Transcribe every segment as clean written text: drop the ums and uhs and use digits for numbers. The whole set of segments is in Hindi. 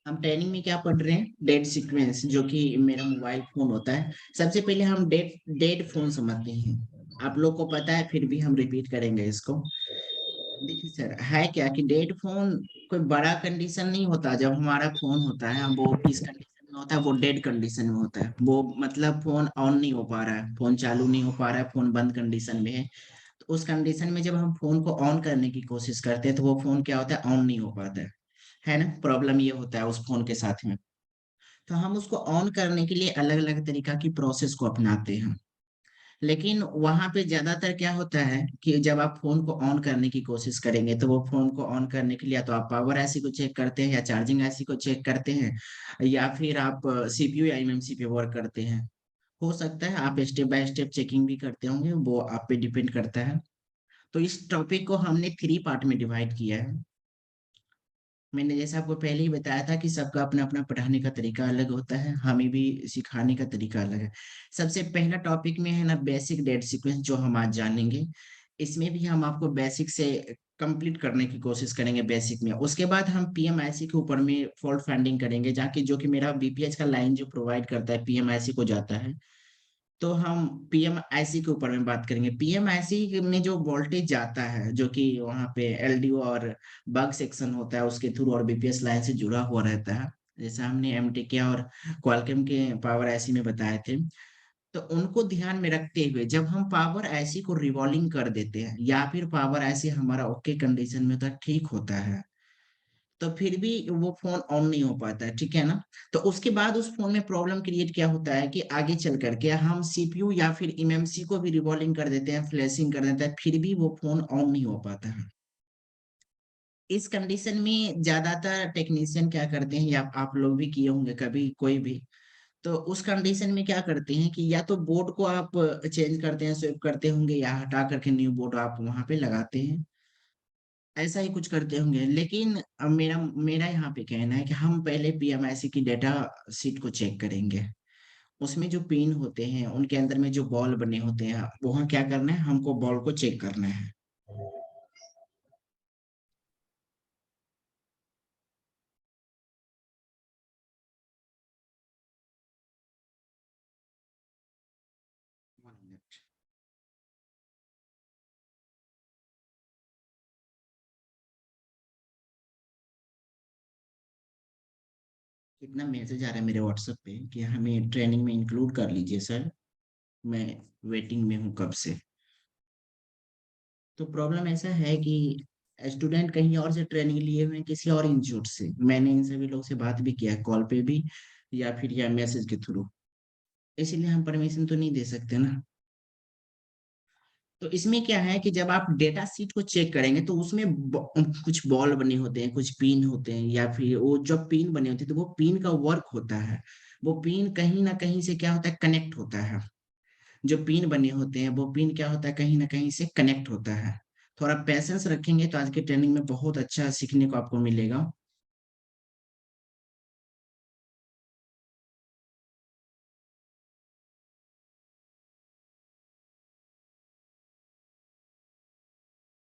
हम ट्रेनिंग में क्या पढ़ रहे हैं? डेट सीक्वेंस, जो कि मेरा मोबाइल फोन होता है। सबसे पहले हम डेट डेट फोन समझते हैं। आप लोग को पता है, फिर भी हम रिपीट करेंगे इसको। देखिए सर, है क्या कि डेट फोन कोई बड़ा कंडीशन नहीं होता। जब हमारा फोन होता है, हम वो किस कंडीशन में होता है? वो डेड कंडीशन में होता है। वो मतलब फोन ऑन नहीं हो पा रहा है, फोन चालू नहीं हो पा रहा है, फोन बंद कंडीशन में है। तो उस कंडीशन में जब हम फोन को ऑन करने की कोशिश करते हैं, तो वो फोन क्या होता है? ऑन नहीं हो पाता है ना? प्रॉब्लम ये होता है उस फोन के साथ में। तो हम उसको ऑन करने के लिए अलग अलग तरीका की प्रोसेस को अपनाते हैं। लेकिन वहां पे ज्यादातर क्या होता है कि जब आप फोन को ऑन करने की कोशिश करेंगे, तो वो फोन को ऑन करने के लिए या तो आप पावर आईसी को चेक करते हैं, या चार्जिंग आईसी को चेक करते हैं, या फिर आप सीपीयू या एमएमसी पे वर्क करते हैं। हो सकता है आप स्टेप बाय स्टेप चेकिंग भी करते होंगे, वो आप पे डिपेंड करता है। तो इस टॉपिक को हमने 3 पार्ट में डिवाइड किया है। मैंने जैसे आपको पहले ही बताया था कि सबका अपना अपना पढ़ाने का तरीका अलग होता है, हमें भी सिखाने का तरीका अलग है। सबसे पहला टॉपिक में है ना, बेसिक डेट सीक्वेंस, जो हम आज जानेंगे। इसमें भी हम आपको बेसिक से कंप्लीट करने की कोशिश करेंगे, बेसिक में। उसके बाद हम पीएमआईसी के ऊपर में फॉल्ट फाइंडिंग करेंगे, जाके जो कि मेरा बीपीएच का लाइन जो प्रोवाइड करता है पीएमआईसी को जाता है। तो हम पीएमआईसी के ऊपर में बात करेंगे। पीएमआईसी में जो वोल्टेज जाता है, जो कि वहाँ पे एलडीओ और बग सेक्शन होता है, उसके थ्रू और बीपीएस लाइन से जुड़ा हुआ रहता है। जैसे हमने एमटीके और क्वालकॉम के पावर आईसी में बताए थे। तो उनको ध्यान में रखते हुए जब हम पावर आईसी को रिवॉल्विंग कर देते हैं, या फिर पावर आईसी हमारा ओके कंडीशन में होता है, ठीक होता है, तो फिर भी वो फोन ऑन नहीं हो पाता है, ठीक है ना? तो उसके बाद उस फोन में प्रॉब्लम क्रिएट क्या होता है कि आगे चल करके हम सीपीयू या फिर एमएमसी को भी रिवॉल्विंग कर देते हैं, फ्लैशिंग कर देते हैं, फिर भी वो फोन ऑन नहीं हो पाता है। इस कंडीशन में ज्यादातर टेक्नीशियन क्या करते हैं, या आप लोग भी किए होंगे कभी, कोई भी, तो उस कंडीशन में क्या करते हैं कि या तो बोर्ड को आप चेंज करते हैं, स्विप करते होंगे, या हटा करके न्यू बोर्ड आप वहां पे लगाते हैं। ऐसा ही कुछ करते होंगे। लेकिन अब मेरा मेरा यहाँ पे कहना है कि हम पहले पीएमआईसी की डेटा शीट को चेक करेंगे। उसमें जो पिन होते हैं, उनके अंदर में जो बॉल बने होते हैं, वहाँ क्या करना है? हमको बॉल को चेक करना है। One minute। कितना मैसेज आ रहा है मेरे व्हाट्सएप पे कि हमें ट्रेनिंग में इंक्लूड कर लीजिए सर। मैं वेटिंग में हूँ कब से। तो प्रॉब्लम ऐसा है कि स्टूडेंट कहीं और से ट्रेनिंग लिए हुए हैं, किसी और इंस्टीट्यूट से। मैंने इन सभी लोग से बात भी किया है, कॉल पे भी, या फिर या मैसेज के थ्रू। इसीलिए हम परमिशन तो नहीं दे सकते ना। तो इसमें क्या है कि जब आप डेटा सीट को चेक करेंगे, तो उसमें कुछ बॉल बने होते हैं, कुछ पिन होते हैं, या फिर वो जब पिन बने होते हैं, तो वो पिन का वर्क होता है। वो पिन कहीं ना कहीं से क्या होता है? कनेक्ट होता है। जो पिन बने होते हैं, वो पिन क्या होता है? कहीं ना कहीं से कनेक्ट होता है। थोड़ा पैसेंस रखेंगे तो आज के ट्रेनिंग में बहुत अच्छा सीखने को आपको मिलेगा।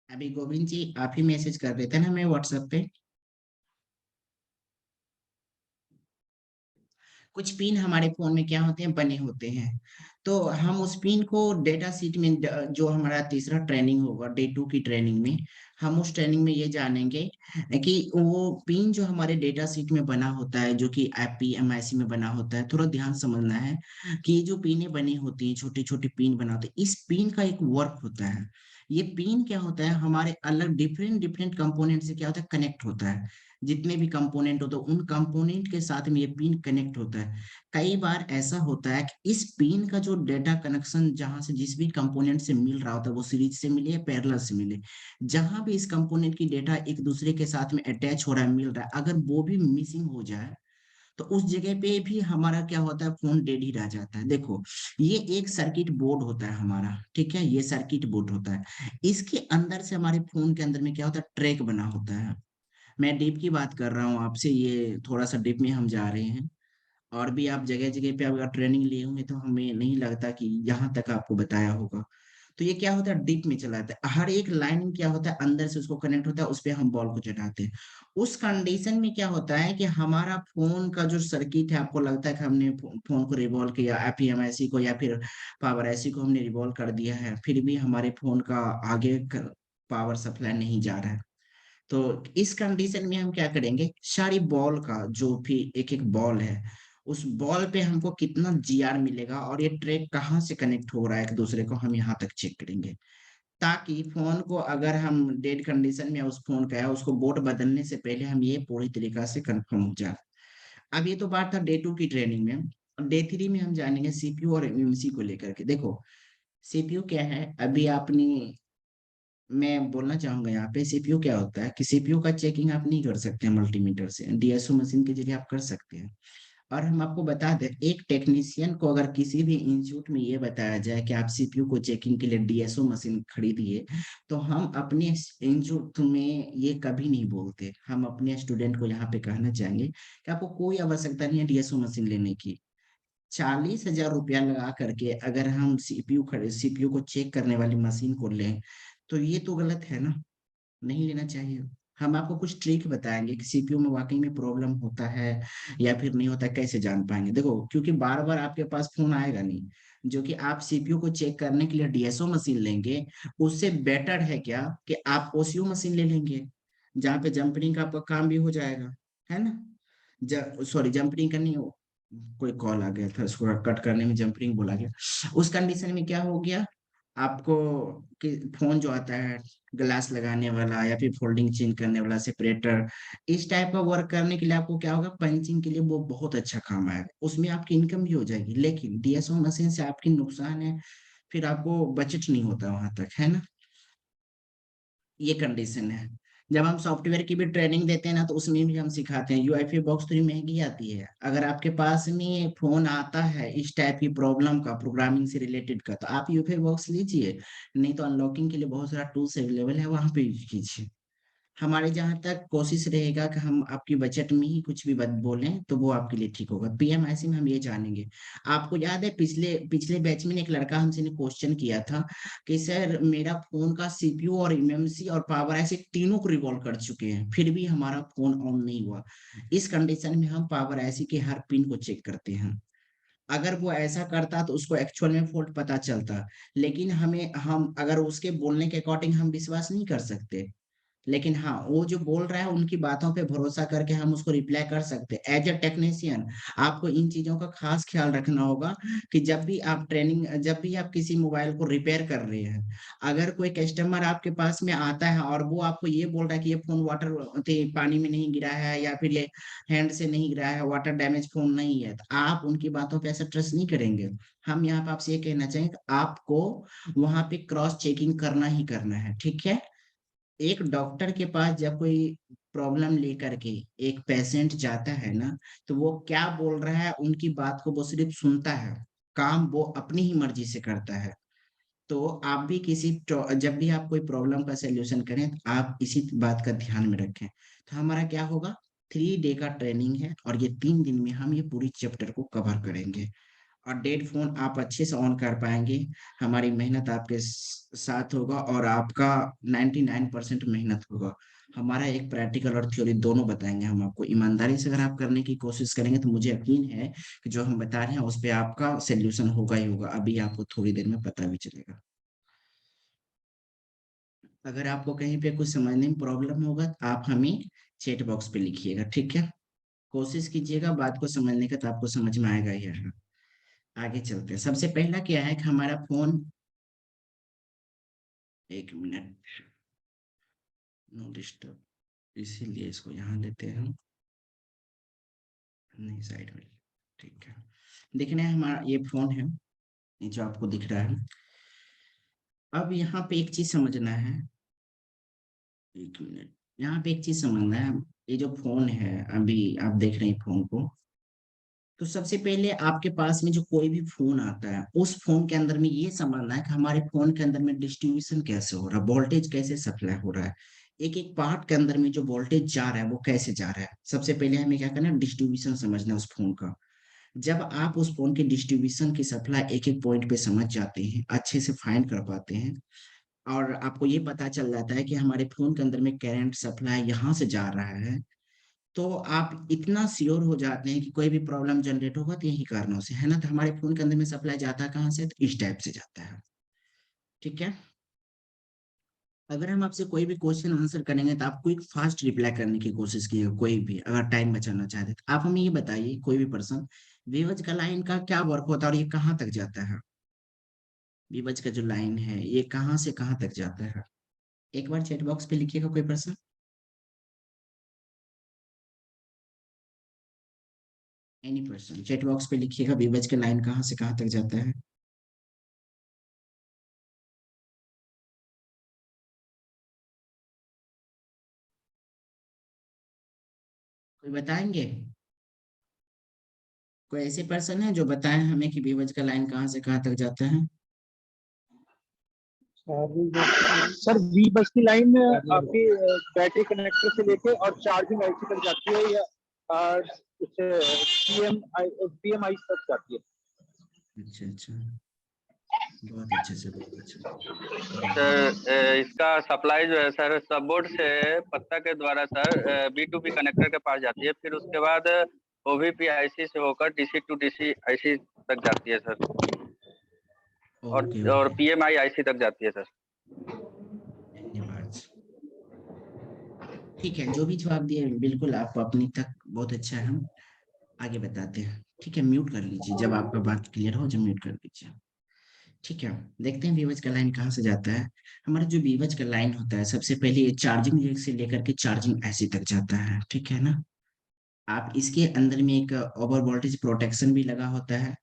अभी गोविंद जी, आप ही मैसेज कर रहे थे ना मैं व्हाट्सएप पे। कुछ पिन हमारे फोन में क्या होते हैं? बने होते हैं। तो हम उस पिन को डेटा शीट में जो हमारा तीसरा ट्रेनिंग होगा, डे 2 की ट्रेनिंग में, हम उस ट्रेनिंग में ये जानेंगे कि वो पिन जो हमारे डेटा शीट में बना होता है, जो कि IPMIC में बना होता है, थोड़ा ध्यान समझना है कि ये जो पिनें बनी होती हैं, छोटी छोटी पिन बना होते हैं, इस पिन का एक वर्क होता है। ये पिन क्या होता है? हमारे अलग डिफरेंट डिफरेंट कंपोनेंट से क्या होता है? कनेक्ट होता है। जितने भी कंपोनेंट होते हैं, उन कंपोनेंट के साथ में ये पिन कनेक्ट होता है। कई बार ऐसा होता है कि इस पिन का जो डेटा कनेक्शन जहां से जिस भी कंपोनेंट से मिल रहा होता है, वो सीरीज से मिले या पैरेलल से मिले, जहां भी इस कंपोनेंट की डेटा एक दूसरे के साथ में अटैच हो रहा है, मिल रहा है, अगर वो भी मिसिंग हो जाए, तो उस जगह पे भी हमारा क्या होता है? फोन डेड ही रह जाता है। देखो, ये एक सर्किट बोर्ड होता है हमारा, ठीक है? ये सर्किट बोर्ड होता है। इसके अंदर से हमारे फोन के अंदर में क्या होता है? ट्रैक बना होता है। मैं डीप की बात कर रहा हूँ आपसे, ये थोड़ा सा डीप में हम जा रहे हैं। और भी आप जगह जगह पे अगर ट्रेनिंग लिए होंगे, तो हमें नहीं लगता कि यहाँ तक आपको बताया होगा। तो ये क्या होता है, डीप में चला जाता है। हर एक लाइन क्या होता है, अंदर से उसको कनेक्ट होता है, उस पे हम बॉल को चढ़ाते हैं। उस कंडीशन में क्या होता है कि हमारा फोन का जो सर्किट है, आपको लगता है कि हमने फोन को रिवॉल्व किया, एपीएमआईसी को या फिर पावर आईसी को हमने रिवॉल्व कर दिया है, फिर भी हमारे फोन का आगे पावर सप्लाई नहीं जा रहा है। तो इस कंडीशन में हम क्या करेंगे, सारी बॉल का जो भी एक एक बॉल है, उस बॉल पे हमको कितना जीआर मिलेगा और ये ट्रैक कहाँ से कनेक्ट हो रहा है एक दूसरे को, हम यहाँ तक चेक करेंगे। ताकि फोन को अगर हम डेड कंडीशन में उस फोन का है, उसको बोर्ड बदलने से पहले हम ये पूरी तरीका से कंफर्म हो जाए। अब ये तो बात था डे 2 की ट्रेनिंग में। डे 3 में हम जानेंगे सीपीयू और एमएमसी को लेकर के। देखो, सीपीयू क्या है, अभी आपने, मैं बोलना चाहूंगा यहाँ पे, सीपीयू क्या होता है कि सीपीयू का चेकिंग आप नहीं कर सकते मल्टीमीटर से, डीएसओ मशीन के जरिए आप कर सकते हैं। और हम आपको बता दें, एक टेक्नीशियन को अगर किसी भी इंस्टीट्यूट में ये बताया जाए कि आप सीपीयू को चेकिंग के लिए डीएसओ मशीन खरीदिए, तो हम अपने इंस्टीट्यूट में ये कभी नहीं बोलते। हम अपने स्टूडेंट को यहाँ पे कहना चाहेंगे कि आपको कोई आवश्यकता नहीं है डीएसओ मशीन लेने की। 40,000 रुपया लगा करके अगर हम सीपीयू को चेक करने वाली मशीन को लें, तो ये तो गलत है ना, नहीं लेना चाहिए। हम आपको कुछ ट्रिक बताएंगे कि सीपीयू में वाकई में प्रॉब्लम होता है या फिर नहीं होता, कैसे जान पाएंगे। देखो, क्योंकि बार बार आपके पास फोन आएगा नहीं, जो कि आप सीपीयू को चेक करने के लिए डीएसओ मशीन लेंगे, उससे बेटर है क्या कि आप ओसीयू मशीन ले लेंगे, जहाँ पे जंपरिंग का आपका काम भी हो जाएगा, है ना। सॉरी, जंपरिंग का नहीं हो, कोई कॉल आ गया था, उसको कट करने में जंपरिंग बोला गया। उस कंडीशन में क्या हो गया, आपको कि फोन जो आता है ग्लास लगाने वाला या फिर फोल्डिंग चेंज करने वाला सेपरेटर, इस टाइप का वर्क करने के लिए आपको क्या होगा, पंचिंग के लिए वो बहुत अच्छा काम आएगा, उसमें आपकी इनकम भी हो जाएगी। लेकिन डीएसओ मशीन से आपकी नुकसान है, फिर आपको बजट नहीं होता वहां तक, है ना। ये कंडीशन है। जब हम सॉफ्टवेयर की भी ट्रेनिंग देते हैं ना, तो उसमें भी हम सिखाते हैं। यूएफए बॉक्स थोड़ी महंगी आती है, अगर आपके पास में फोन आता है इस टाइप की प्रॉब्लम का, प्रोग्रामिंग से रिलेटेड का, तो आप यूएफए बॉक्स लीजिए। नहीं तो अनलॉकिंग के लिए बहुत सारा टूल्स अवेलेबल है, वहां पे यूज कीजिए। हमारे जहाँ तक कोशिश रहेगा कि हम आपकी बजट में ही कुछ भी बोलें, तो वो आपके लिए ठीक होगा। पीएमआईसी में हम ये जानेंगे। आपको याद है, पिछले पिछले बैच में एक लड़का हमसे ने क्वेश्चन किया था कि सर, मेरा फोन का सीपीयू और एमएमसी और पावर आईसी तीनों को रिवॉल्व कर चुके हैं, फिर भी हमारा फोन ऑन नहीं हुआ। इस कंडीशन में हम पावर आईसी के हर पिन को चेक करते हैं। अगर वो ऐसा करता तो उसको एक्चुअल में फॉल्ट पता चलता। लेकिन हम अगर उसके बोलने के अकॉर्डिंग हम विश्वास नहीं कर सकते। लेकिन हाँ, वो जो बोल रहा है उनकी बातों पे भरोसा करके हम उसको रिप्लाई कर सकते हैं। एज ए टेक्नीशियन आपको इन चीजों का खास ख्याल रखना होगा कि जब भी आप किसी मोबाइल को रिपेयर कर रहे हैं, अगर कोई कस्टमर आपके पास में आता है और वो आपको ये बोल रहा है कि ये फोन पानी में नहीं गिरा है या फिर ये हैंड से नहीं गिरा है, वाटर डैमेज फोन नहीं है, तो आप उनकी बातों पे ऐसा ट्रस्ट नहीं करेंगे। हम यहाँ पे आपसे ये कहना चाहेंगे कि आपको वहां पे क्रॉस चेकिंग करना ही करना है, ठीक है। एक डॉक्टर के पास जब कोई प्रॉब्लम लेकर के एक पेशेंट जाता है ना, तो वो क्या बोल रहा है उनकी बात को वो सिर्फ सुनता है, काम वो अपनी ही मर्जी से करता है। तो आप भी जब भी आप कोई प्रॉब्लम का सलूशन करें, तो आप इसी बात का ध्यान में रखें। तो हमारा क्या होगा, 3 डे का ट्रेनिंग है और ये 3 दिन में हम ये पूरी चैप्टर को कवर करेंगे। और डेड फोन आप अच्छे से ऑन कर पाएंगे, हमारी मेहनत आपके साथ होगा और आपका 99% मेहनत होगा। हमारा एक प्रैक्टिकल और थ्योरी दोनों बताएंगे हम आपको। ईमानदारी से अगर आप करने की कोशिश करेंगे, तो मुझे यकीन है कि जो हम बता रहे हैं उस पे आपका सोल्यूशन होगा ही होगा, अभी आपको थोड़ी देर में पता भी चलेगा। अगर आपको कहीं पे कुछ समझने में प्रॉब्लम होगा, तो आप हमें चैट बॉक्स पे लिखिएगा, ठीक है। कोशिश कीजिएगा बात को समझने का, तो आपको समझ में आएगा ही आएगा। आगे चलते हैं। सबसे पहला क्या है कि हमारा फोन, एक मिनट, नो डिस्टर्ब, इसीलिए इसको यहाँ लेते हैं हम, नहीं साइड में, ठीक है। देखना है, हमारा ये फोन है, ये जो आपको दिख रहा है। अब यहाँ पे एक चीज समझना है, एक मिनट, यहाँ पे एक चीज समझना है। ये जो फोन है, अभी आप देख रहे हैं फोन को, तो सबसे पहले आपके पास में जो कोई भी फोन आता है, उस फोन के अंदर में ये समझना है कि हमारे फोन के अंदर में डिस्ट्रीब्यूशन कैसे हो रहा है, वोल्टेज कैसे सप्लाई हो रहा है। एक एक पार्ट के अंदर में जो वोल्टेज जा रहा है वो कैसे जा रहा है। सबसे पहले हमें क्या करना है, डिस्ट्रीब्यूशन समझना है उस फोन का। जब आप उस फोन के डिस्ट्रीब्यूशन की सप्लाई एक एक पॉइंट पे समझ जाते हैं, अच्छे से फाइंड कर पाते हैं, और आपको ये पता चल जाता है कि हमारे फोन के अंदर में करंट सप्लाई यहाँ से जा रहा है, तो आप इतना श्योर हो जाते हैं कि कोई भी प्रॉब्लम जनरेट होगा तो यही कारणों से है ना। तो हमारे फोन के अंदर में सप्लाई जाता है कहाँ से, तो इस टाइप से जाता है। ठीक है। अगर हम आपसे कोई भी क्वेश्चन आंसर करेंगे तो आप क्विक फास्ट रिप्लाई करने की कोशिश कीजिएगा, कोई भी अगर टाइम बचाना चाहते तो आप हमें ये बताइए, कोई भी पर्सन, विवज का लाइन का क्या वर्क होता है और ये कहाँ तक जाता है। विवज का जो लाइन है ये कहाँ से कहाँ तक जाता है, एक बार चैट बॉक्स पे लिखिएगा कोई person, any person chat box पे लिखिएगा, विवज का लाइन कहाँ से कहाँ तक जाता है। कोई बताएंगे, कोई ऐसे पर्सन है जो बताए हमें कि विवज का लाइन कहाँ से कहाँ तक जाता है। सर वी बस की लाइन आपकी बैटरी कनेक्टर से लेके और चार्जिंग आईसी तक जाती है, या पीएमआई तक जाती है। अच्छा अच्छा, बहुत अच्छे से, बहुत अच्छा, बढ़िया। सर इसका सप्लाई जो है सर सब बोर्ड से पत्ता के द्वारा सर B2B कनेक्टर के पास जाती है, फिर उसके बाद OVP आईसी से होकर DC टू DC आईसी तक जाती है सर, ओके और ओके, PMI आईसी तक जाती है सर। धन्यवाद। ठीक है, जो भी जवाब दिए बिल्कुल आप अपनी तक बहुत अच्छा है, हम आगे बताते हैं। ठीक है, म्यूट कर लीजिए जब आपका बात क्लियर हो, जब म्यूट कर लीजिए। ठीक है, देखते हैं बीवज का लाइन कहाँ से जाता है। हमारा जो बीवज का लाइन होता है, सबसे पहले ये चार्जिंग जैक से लेकर के चार्जिंग ऐसी तक जाता है, ठीक है ना। आप इसके अंदर में एक ओवर वोल्टेज प्रोटेक्शन भी लगा होता है,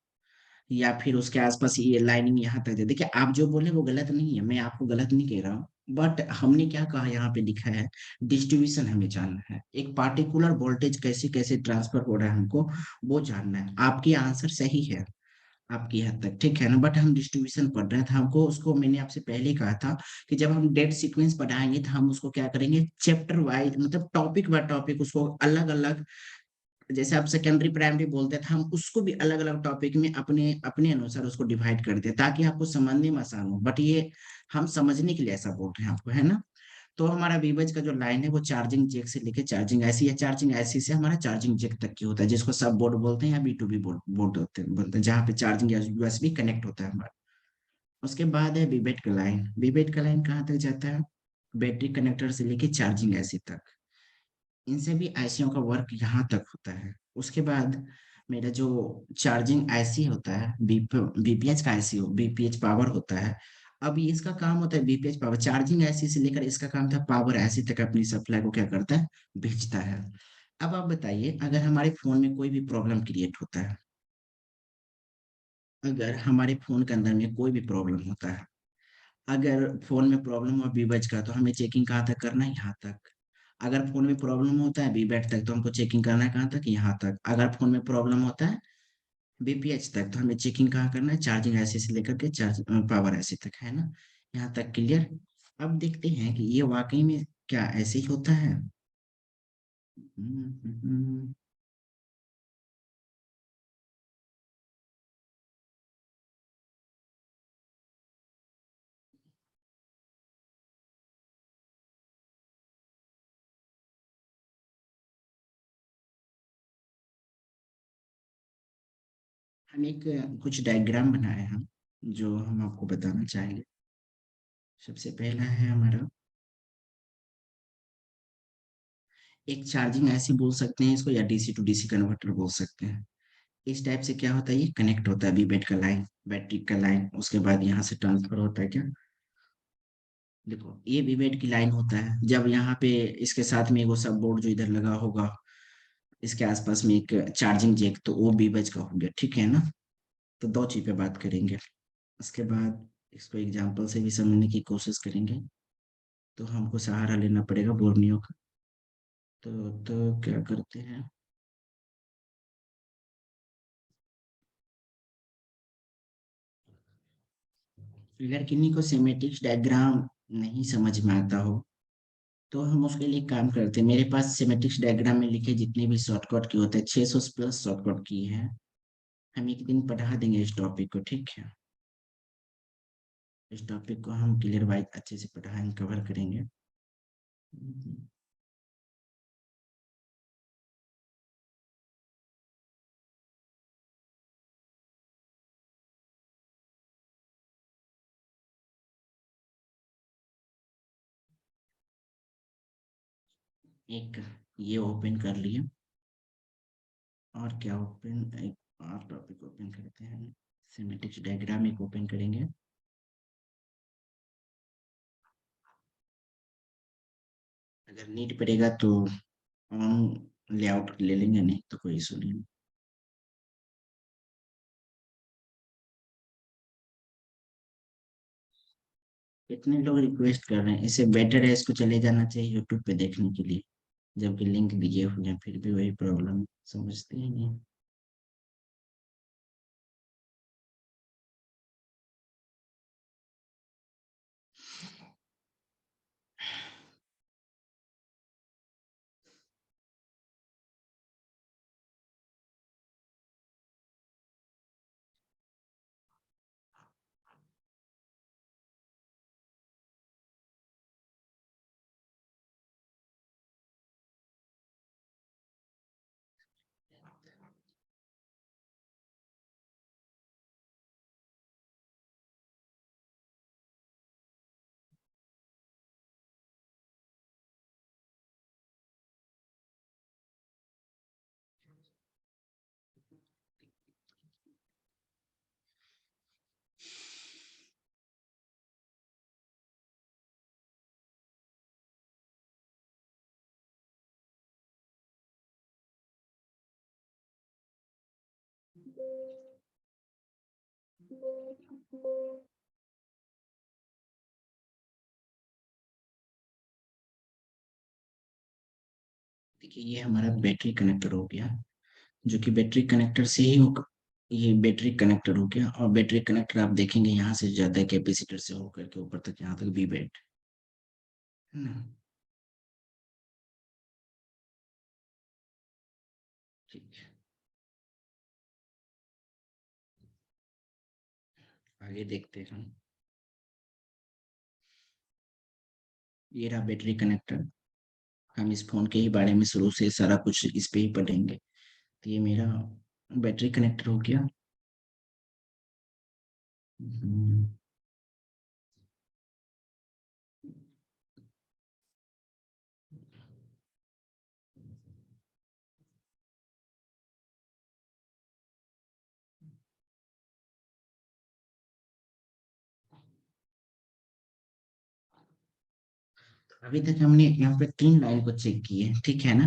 या फिर उसके आसपास ये लाइनिंग यहाँ तक दे। देखिए आप जो बोले वो गलत नहीं है, मैं आपको गलत नहीं कह रहा हूँ, बट हमने क्या कहा यहाँ पे लिखा है, डिस्ट्रीब्यूशन हमें जानना है, एक पार्टिकुलर वोल्टेज कैसे कैसे ट्रांसफर हो रहा है हमको वो जानना है। आपकी आंसर सही है आपकी हद तक, ठीक है ना, बट हम डिस्ट्रीब्यूशन पढ़ रहे थे, हमको उसको मैंने आपसे पहले ही कहा था कि जब हम डेट सीक्वेंस पढ़ाएंगे तो हम उसको क्या करेंगे, चैप्टर वाइज, मतलब टॉपिक बाय टॉपिक उसको अलग अलग, जैसे आप सेकेंडरी प्राइमरी बोलते थे, हम उसको भी अलग अलग टॉपिक में अपने अपने अनुसार उसको डिवाइड करते हैं ताकि आपको समझने में आसान हो, बट ये हम समझने के लिए ऐसा बोल रहे हैं आपको, है ना। तो हमारा वीवज का जो लाइन है वो चार्जिंग जैक से लेके चार्जिंग ऐसी है, चार्जिंग ऐसी से हमारा चार्जिंग जैक तक की होता है, जिसको सब बोर्ड बोलते हैं या B2B बोर्ड बोलते हैं, जहाँ पे चार्जिंग या USB कनेक्ट होता है हमारा। उसके बाद है बीबेट का लाइन, बीबेट का लाइन कहाँ तक जाता है, बैटरी कनेक्टर से लेके चार्जिंग ऐसी तक, इन सभी आईसीओ का वर्क यहाँ तक होता है। उसके बाद मेरा जो चार्जिंग आईसी होता है, बीपीएच का आईसी हो, बीपीएच पावर होता है। अब ये इसका काम होता है बीपीएच पावर, चार्जिंग आईसी से लेकर इसका काम था पावर आईसी तक अपनी सप्लाई को क्या करता है, भेजता है। अब आप बताइए, अगर हमारे फोन में कोई भी प्रॉब्लम क्रिएट होता है, अगर हमारे फोन के अंदर में कोई भी प्रॉब्लम होता है, अगर फोन में प्रॉब्लम हुआ बीबज का तो हमें चेकिंग कहाँ तक करना है, यहाँ तक। अगर फोन में प्रॉब्लम होता है बीबैट तक तो हमको चेकिंग करना है कहाँ तक, यहाँ तक। अगर फोन में प्रॉब्लम होता है बीपीएच तक तो हमें चेकिंग कहाँ करना है, चार्जिंग ऐसे से लेकर के चार्ज पावर ऐसे तक, है ना। यहाँ तक क्लियर। अब देखते हैं कि ये वाकई में क्या ऐसे ही होता है। हम्म, हम्म, हम्म। हम एक कुछ डायग्राम बनाए हैं जो हम आपको बताना चाहेंगे। सबसे पहला है हमारा एक चार्जिंग ऐसी बोल सकते हैं इसको, या डीसी टू डीसी कन्वर्टर बोल सकते हैं। इस टाइप से क्या होता है, ये कनेक्ट होता है बीबेट का लाइन, बैटरी का लाइन, उसके बाद यहाँ से ट्रांसफर होता है क्या, देखो ये बीबेट की लाइन होता है। जब यहाँ पे इसके साथ में वो सब बोर्ड जो इधर लगा होगा, इसके आसपास में एक चार्जिंग जैक, तो वो बीबेज का हो गया, ठीक है ना। तो दो चीज पे बात करेंगे, उसके बाद इसको एग्जाम्पल से भी समझने की कोशिश करेंगे। तो हमको सहारा लेना पड़ेगा बोर्नियो का। तो क्या करते हैं, अगर किन्हीं को सेमेटिक्स डायग्राम नहीं समझ में आता हो तो हम उसके लिए काम करते हैं। मेरे पास सेमेटिक्स डायग्राम में लिखे जितने भी शॉर्टकट की होते हैं, 600 प्लस शॉर्टकट की है, हम एक दिन पढ़ा देंगे इस टॉपिक को, ठीक है। इस टॉपिक को हम क्लियर वाइज अच्छे से पढ़ाएंगे, कवर करेंगे। एक ये ओपन कर लिए, और क्या ओपन, एक और टॉपिक ओपन करते हैं, सिमेट्रिक डायग्राम एक ओपन करेंगे। अगर नीड पड़ेगा तो ऑन लेआउट ले लेंगे, नहीं तो कोई इशू नहीं। कितने लोग रिक्वेस्ट कर रहे हैं, इससे बेटर है इसको चले जाना चाहिए यूट्यूब पे देखने के लिए, जबकि लिंक दिए हुए हैं, फिर भी वही प्रॉब्लम, समझते ही नहीं। देखिए ये हमारा बैटरी कनेक्टर हो गया, जो कि बैटरी कनेक्टर से ही होगा। ये बैटरी कनेक्टर हो गया, और बैटरी कनेक्टर आप देखेंगे यहाँ से ज्यादा कैपेसिटर से होकर के ऊपर तक, यहाँ तक भी बैट है ना। ठीक है, आगे देखते हैं हम। ये रहा बैटरी कनेक्टर। हम इस फोन के ही बारे में शुरू से सारा कुछ इस पे ही पढ़ेंगे। तो ये मेरा बैटरी कनेक्टर हो गया। हम्म, अभी तक हमने यहाँ पे 3 लाइन को चेक की है, ठीक है ना।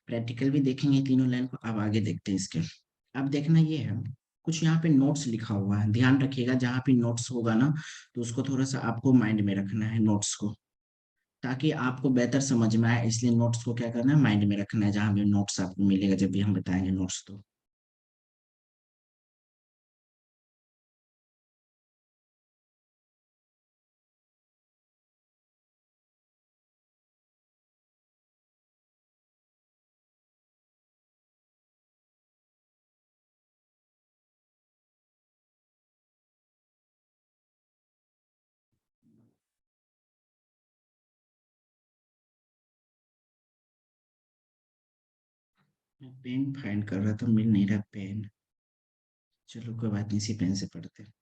प्रैक्टिकल भी देखेंगे तीनों लाइन को। अब आगे देखते हैं इसके। अब देखना ये है, कुछ यहाँ पे नोट्स लिखा हुआ है, ध्यान रखिएगा। जहाँ पे नोट्स होगा ना, तो उसको थोड़ा सा आपको माइंड में रखना है नोट्स को, ताकि आपको बेहतर समझ में आए। इसलिए नोट्स को क्या करना है, माइंड में रखना है। जहाँ भी नोट्स आपको मिलेगा, जब भी हम बताएंगे नोट्स, तो मैं पेन फाइंड कर रहा था, मिल नहीं रहा पेन। चलो कोई बात नहीं, इसी पेन से पढ़ते हैं।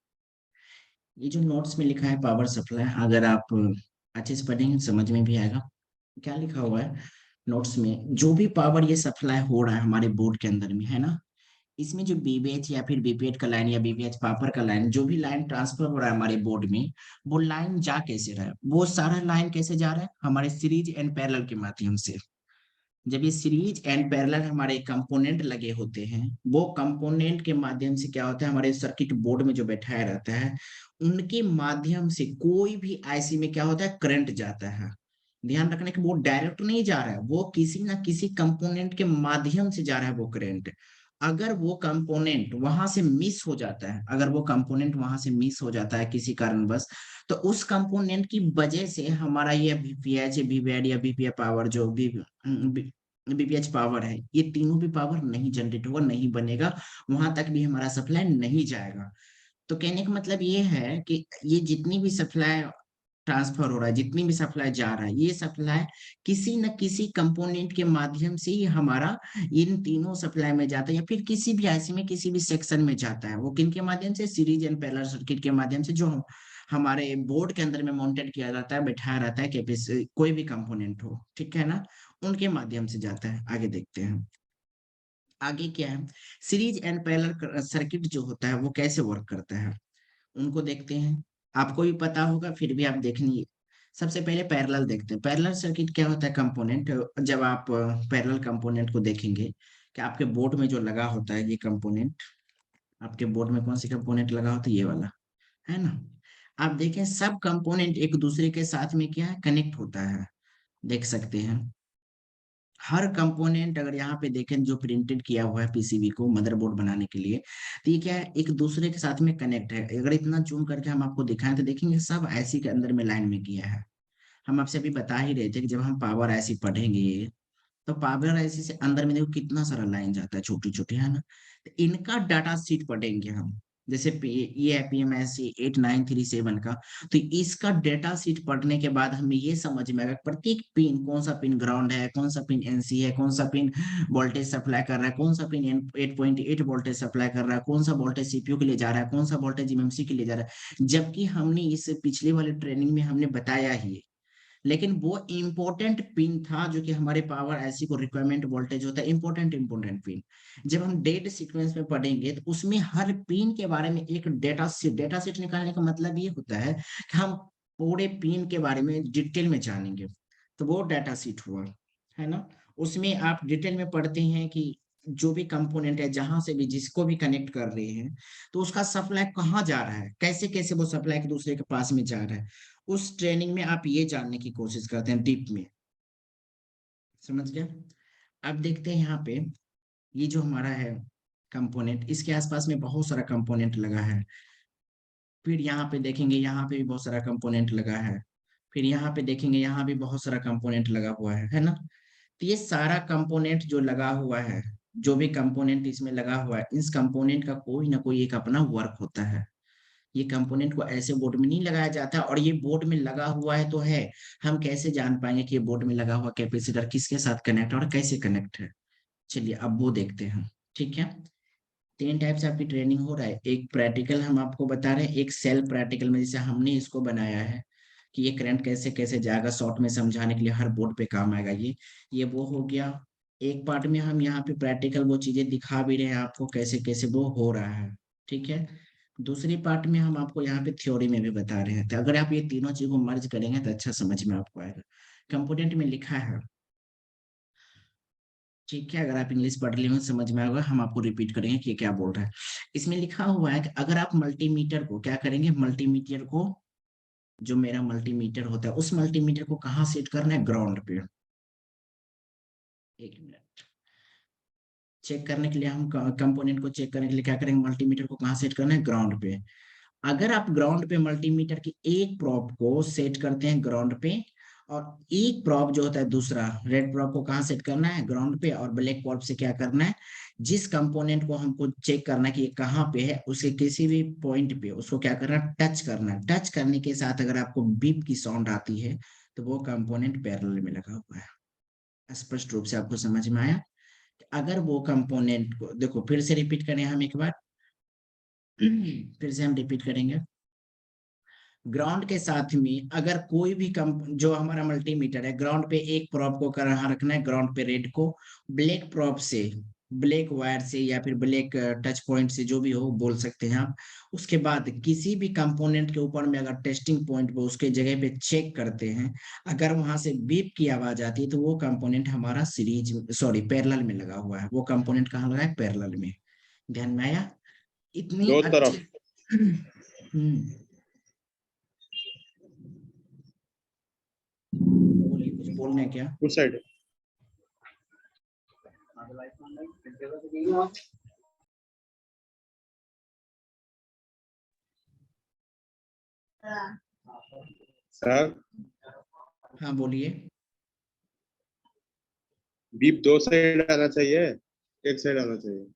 ये जो नोट्स में लिखा है पावर सप्लाई, अगर आप अच्छे से पढ़ेंगे समझ में भी आएगा। क्या लिखा हुआ है नोट्स में, जो भी पावर ये सप्लाई हो रहा है हमारे बोर्ड के अंदर में, है ना, इसमें जो बीबीएच या फिर बीपीएच का लाइन या बीपीएच पावर का लाइन, जो भी लाइन ट्रांसफर हो रहा है हमारे बोर्ड में, वो लाइन जा कैसे रहा है, वो सारा लाइन कैसे जा रहा है, हमारे सीरीज एंड पैरेलल के माध्यम से। जब ये सीरीज एंड पैरेलल हमारे कंपोनेंट लगे होते हैं, वो कंपोनेंट के माध्यम से क्या होता है, हमारे सर्किट बोर्ड में जो बैठाया रहता है, उनके माध्यम से कोई भी आईसी में क्या होता है, करंट जाता है। ध्यान रखने की, वो डायरेक्ट नहीं जा रहा है, वो किसी ना किसी कंपोनेंट के माध्यम से जा रहा है वो करंट। अगर वो कंपोनेंट वहां से मिस हो जाता है, अगर वो कंपोनेंट वहां से मिस हो जाता है किसी कारणवश, तो उस कंपोनेंट की वजह से हमारा ये वीपीएच वीवैड या वीपीए पावर जो भी बीपीएच पावर है, ये तीनों भी पावर नहीं जनरेट होगा, नहीं बनेगा, वहां तक भी हमारा सप्लाई नहीं जाएगा। तो कहने का मतलब ये है कि ये जितनी भी सप्लाई ट्रांसफर हो रहा है, जितनी भी सप्लाई जा रहा है, ये सप्लाई किसी न किसी कंपोनेंट के माध्यम से ही हमारा इन तीनों सप्लाई में जाता है, या फिर किसी भी आईसी में किसी भी सेक्शन में जाता है। वो किन के माध्यम से? सीरीज एंड पैरेलल सर्किट के माध्यम से, जो हमारे बोर्ड के अंदर में माउंटेड किया जाता है, बैठाया रहता है, कैपेसिटी कोई भी कंपोनेंट हो, ठीक है ना, उनके माध्यम से जाता है। आगे देखते हैं, आगे क्या है, सीरीज एंड पैरेलल सर्किट जो होता है वो कैसे वर्क करता है, उनको देखते हैं। आपको भी पता होगा, फिर भी आप देखनी। सबसे पहले पैरेलल देखते हैं। पैरेलल सर्किट क्या होता है? कंपोनेंट। जब आप पैरेलल कंपोनेंट को देखेंगे कि आपके बोर्ड में जो लगा होता है ये कंपोनेंट, आपके बोर्ड में कौन सी कंपोनेंट लगा होता है? ये वाला, है ना। आप देखें, सब कंपोनेंट एक दूसरे के साथ में क्या है? कनेक्ट होता है, देख सकते हैं। हर कंपोनेंट अगर यहाँ पे देखें जो प्रिंटेड किया हुआ है पीसीबी को मदरबोर्ड बनाने के लिए, तो ये क्या है? एक दूसरे के साथ में कनेक्ट है। अगर इतना जूम करके हम आपको दिखाएं तो देखेंगे सब ऐसी के अंदर में लाइन में किया है। हम आपसे अभी बता ही रहे थे कि जब हम पावर ऐसी पढ़ेंगे, तो पावर ऐसी से अंदर में देखो कितना सारा लाइन जाता है, छोटी छोटी, है ना। तो इनका डाटा शीट पढ़ेंगे हम। जैसे ये है पीएमएससी 8937 का। तो इसका डेटा शीट पढ़ने के बाद हमें ये समझ में आएगा प्रत्येक पिन, कौन सा पिन ग्राउंड है, कौन सा पिन एनसी है, कौन सा पिन वोल्टेज सप्लाई कर रहा है, कौन सा पिन 8.8 वोल्टेज सप्लाई कर रहा है, कौन सा वोल्टेज सीपीयू के लिए जा रहा है, कौन सा वोल्टेज एमएमसी के लिए जा रहा है। जबकि हमने इस पिछले वाले ट्रेनिंग में हमने बताया ही है, लेकिन वो इंपॉर्टेंट पिन था जो कि हमारे पावर ऐसी को रिक्वायरमेंट वोल्टेज होता है, इंपॉर्टेंट पिन। जब हम डेट सीक्वेंस में पढ़ेंगे तो उसमें हर पिन के बारे में एक डेटा सेट निकालने का मतलब ये होता है कि हम पूरे पिन के बारे में डिटेल में जानेंगे। तो वो डाटा शीट हुआ, है ना। उसमें आप डिटेल में पढ़ते हैं कि जो भी कंपोनेंट है, जहां से भी जिसको भी कनेक्ट कर रहे हैं, तो उसका सप्लाई कहाँ जा रहा है, कैसे कैसे वो सप्लाई एक दूसरे के पास में जा रहा है। उस ट्रेनिंग में आप ये जानने की कोशिश करते हैं डीप में, समझ गया। अब देखते हैं यहाँ पे, ये जो हमारा है कंपोनेंट, इसके आसपास में बहुत सारा कंपोनेंट लगा है। फिर यहाँ पे देखेंगे, यहाँ पे भी बहुत सारा कंपोनेंट लगा है। फिर यहाँ पे देखेंगे, यहाँ भी बहुत सारा कंपोनेंट लगा हुआ है ना। तो ये सारा कंपोनेंट जो लगा हुआ है, जो भी कंपोनेंट इसमें लगा हुआ है, इस कंपोनेंट का कोई ना कोई एक अपना वर्क होता है। ये कंपोनेंट को ऐसे बोर्ड में नहीं लगाया जाता, और ये बोर्ड में लगा हुआ है तो है। हम कैसे जान पाएंगे कि ये बोर्ड में लगा हुआ कैपेसिटर किसके साथ कनेक्ट है और कैसे कनेक्ट है? चलिए अब वो देखते हैं, ठीक है। 3 टाइप से आपकी ट्रेनिंग हो रहा है। एक प्रैक्टिकल हम आपको बता रहे हैं, एक सेल्फ प्रैक्टिकल में जैसे हमने इसको बनाया है कि ये करंट कैसे कैसे जाएगा, शॉर्ट में समझाने के लिए हर बोर्ड पे काम आएगा। ये वो हो गया। एक पार्ट में हम यहाँ पे प्रैक्टिकल वो चीजें दिखा भी रहे हैं आपको, कैसे कैसे वो हो रहा है, ठीक है। दूसरी पार्ट में हम आपको यहाँ पे थ्योरी में भी बता रहे हैं। तो अगर आप ये तीनों चीज को मर्ज करेंगे तो अच्छा समझ में आपको आएगा। कंपोनेंट में लिखा है, ठीक है। अगर आप इंग्लिश पढ़ लिए हो समझ में आएगा, हम आपको रिपीट करेंगे कि ये क्या बोल रहा है। इसमें लिखा हुआ है कि अगर आप मल्टीमीटर को क्या करेंगे, मल्टीमीटर को, जो मेरा मल्टीमीटर होता है, उस मल्टीमीटर को कहाँ सेट करना है? ग्राउंड पे। एक मिनट, चेक करने के लिए हम कंपोनेंट को चेक करने के लिए क्या करेंगे, मल्टीमीटर को कहाँ सेट करना है? ग्राउंड पे। अगर आप ग्राउंड पे मल्टीमीटर की एक प्रोब को सेट करते हैं ग्राउंड पे, और एक प्रोब जो होता है दूसरा रेड प्रोब को कहाँ सेट करना है? ग्राउंड पे। और ब्लैक प्रोब से क्या करना है, जिस कंपोनेंट को हमको चेक करना है कि ये कहाँ पे है, उसके किसी भी पॉइंट पे उसको क्या करना है? टच करना है। टच करने के साथ अगर आपको बीप की साउंड आती है, तो वो कंपोनेंट पैरेलल में लगा हुआ है। स्पष्ट रूप से आपको समझ में आया? अगर वो कंपोनेंट को देखो, फिर से रिपीट करें हम एक बार, फिर से हम रिपीट करेंगे। ग्राउंड के साथ में अगर कोई भी जो हमारा मल्टीमीटर है, ग्राउंड पे एक प्रोब को कहाँ रखना है? ग्राउंड पे रेड को। ब्लैक प्रोब से, ब्लैक वायर से या फिर ब्लैक टच पॉइंट से, जो भी हो बोल सकते हैं आप। उसके बाद किसी भी कंपोनेंट के ऊपर में अगर टेस्टिंग पॉइंट पे उसके जगह पे चेक करते हैं, अगर वहां से बीप की आवाज आती है, तो वो कंपोनेंट हमारा सीरीज सॉरी पैरेलल में लगा हुआ है। वो कंपोनेंट कहाँ लगा है? पैरेलल में। ध्यान में आया? इतनी दो अच्छी तरफ बोलिए, कुछ बोलना है क्या? उस साइड। सर हाँ बोलिए। बीप 2 साइड आना चाहिए, एक साइड आना चाहिए।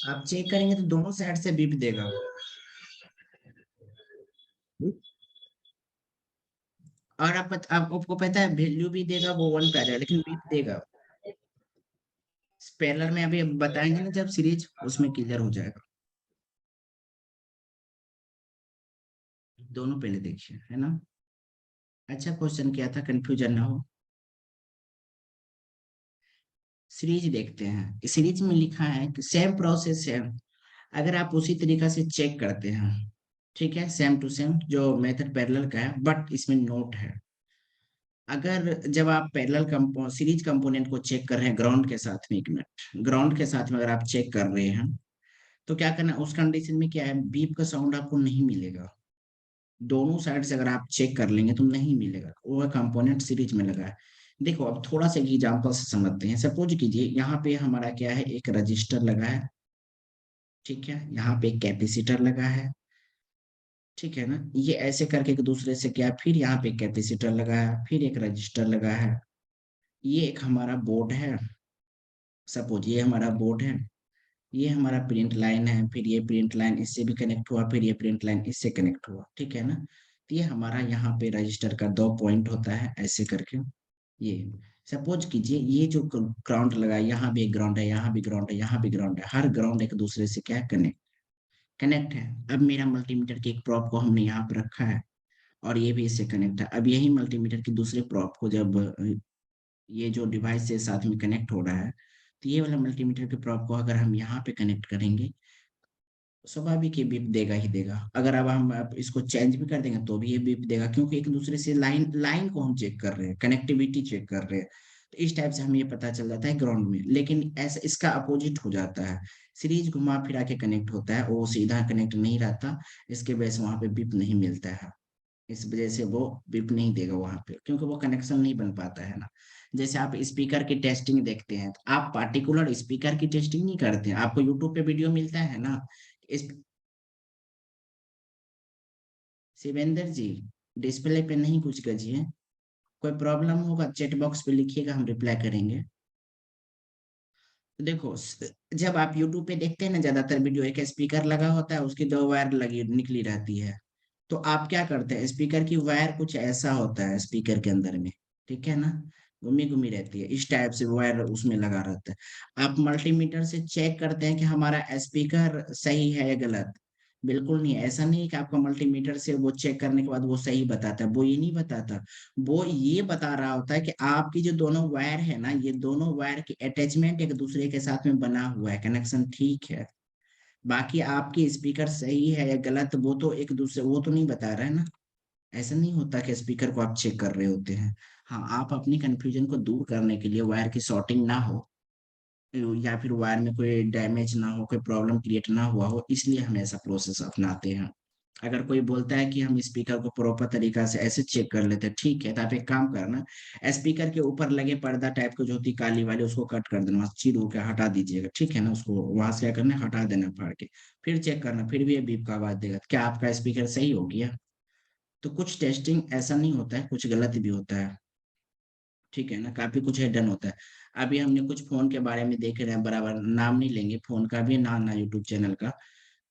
आप चेक करेंगे तो दोनों साइड से बीप देगा। और आपको पता है वैल्यू भी देगा, वो 1 पे आ जाएगा, लेकिन बीप देगा। स्पेलर में अभी बताएंगे ना जब सीरीज, उसमें क्लियर हो जाएगा। दोनों पहले देखिए, है ना। अच्छा क्वेश्चन किया था, कंफ्यूजन ना हो। सीरीज देखते हैं, सीरीज में लिखा है कि सेम प्रोसेस है, अगर आप उसी तरीका से चेक करते हैं, ठीक है, सेम टू सेम जो मेथड पैरेलल का है, बट इसमें नोट है। अगर जब आप पैरेलल सीरीज कंपोनेंट को चेक कर रहे हैं ग्राउंड के साथ में, 1 मिनट, ग्राउंड के साथ में अगर आप चेक कर रहे हैं, तो क्या करना, उस कंडीशन में क्या है, बीप का साउंड आपको नहीं मिलेगा। दोनों साइड से अगर आप चेक कर लेंगे तो नहीं मिलेगा, वो कंपोनेंट सीरीज में लगा है। देखो अब थोड़ा सा एग्जांपल से समझते हैं। सपोज कीजिए यहाँ पे हमारा क्या है, एक रजिस्टर लगा है, ठीक है, यहाँ पे एक कैपेसिटर लगा है, ठीक है ना। ये ऐसे करके एक दूसरे से क्या, फिर यहाँ पे एक कैपेसिटर लगा है, फिर एक रजिस्टर लगा है। ये एक हमारा बोर्ड है, सपोज ये हमारा बोर्ड है, ये हमारा प्रिंट लाइन है, फिर ये प्रिंट लाइन इससे भी कनेक्ट हुआ, फिर ये प्रिंट लाइन इससे कनेक्ट हुआ, ठीक है ना। तो ये हमारा यहाँ पे रजिस्टर का 2 पॉइंट होता है ऐसे करके। ये सपोज कीजिए ये जो ग्राउंड लगा है, यहाँ भी एक ग्राउंड है, यहाँ भी ग्राउंड है, यहाँ भी ग्राउंड है, हर ग्राउंड एक दूसरे से क्या है, कनेक्ट है। अब मेरा मल्टीमीटर की एक प्रोब को हमने यहाँ पे रखा है, और ये भी इससे कनेक्ट है। अब यही मल्टीमीटर की दूसरे प्रोब को जब ये जो डिवाइस से साथ में कनेक्ट हो रहा है, तो ये वाला मल्टीमीटर के प्रोब को अगर हम यहाँ पे कनेक्ट करेंगे, स्वाभाविक ये बीप देगा ही देगा। अगर अब हम अब इसको चेंज भी कर देंगे तो भी ये बीप देगा, क्योंकि एक दूसरे से लाइन लाइन को हम चेक कर रहे हैं, कनेक्टिविटी चेक कर रहे हैं। तो इस टाइप से हमें ये पता चल जाता है ग्राउंड में। लेकिन ऐसा इसका अपोजिट हो जाता है, सीरीज घुमा फिरा के कनेक्ट होता है, वो सीधा कनेक्ट नहीं रहता, इसके वजह से वहां पे बीप नहीं मिलता है। इस वजह से वो बीप नहीं देगा वहां पे, क्योंकि वो कनेक्शन नहीं बन पाता है ना। जैसे आप स्पीकर की टेस्टिंग देखते हैं, तो आप पार्टिकुलर स्पीकर की टेस्टिंग नहीं करते हैं, आपको यूट्यूब पे वीडियो मिलता है ना। इस शिवेंद्र जी, डिस्प्ले पे नहीं कुछ कीजिए, कोई प्रॉब्लम होगा चैट बॉक्स पे लिखिएगा, हम रिप्लाई करेंगे। देखो जब आप यूट्यूब पे देखते हैं ना, ज्यादातर वीडियो एक स्पीकर लगा होता है, उसकी 2 वायर लगी निकली रहती है। तो आप क्या करते हैं, स्पीकर की वायर कुछ ऐसा होता है स्पीकर के अंदर में, ठीक है ना, घूमी घूमी रहती है, इस टाइप से वायर उसमें लगा रहता है। आप मल्टीमीटर से चेक करते हैं कि हमारा स्पीकर सही है या गलत। बिल्कुल नहीं, ऐसा नहीं है कि आपका मल्टीमीटर से वो चेक करने के बाद वो सही बताता है, वो ये नहीं बताता। वो ये बता रहा होता है कि आपकी जो दोनों वायर है ना, ये दोनों वायर की अटैचमेंट एक दूसरे के साथ में बना हुआ है, कनेक्शन ठीक है। बाकी आपकी स्पीकर सही है या गलत, वो तो एक दूसरे, वो तो नहीं बता रहा है ना। ऐसा नहीं होता कि स्पीकर को आप चेक कर रहे होते हैं। हाँ, आप अपनी कंफ्यूजन को दूर करने के लिए, वायर की शॉर्टिंग ना हो या फिर वायर में कोई डैमेज ना हो, कोई प्रॉब्लम क्रिएट ना हुआ हो, इसलिए हम ऐसा प्रोसेस अपनाते हैं। अगर कोई बोलता है कि हम स्पीकर को प्रॉपर तरीका से ऐसे चेक कर लेते हैं, ठीक है, तो आप एक काम करना, स्पीकर के ऊपर लगे पर्दा टाइप की जो होती है काली वाली, उसको कट कर देना, चीर के हटा दीजिएगा, ठीक है ना, उसको वहां से क्या करना है, हटा देना फाड़ के, फिर चेक करना, फिर भी ये बीप का आवाज देगा, क्या आपका स्पीकर सही हो गया। तो कुछ टेस्टिंग ऐसा नहीं होता है, कुछ गलत भी होता है, ठीक है ना, काफी कुछ हिडन होता है। अभी हमने कुछ फोन के बारे में देख रहे हैं, बराबर नाम नहीं लेंगे फोन का भी, ना ना यूट्यूब चैनल का।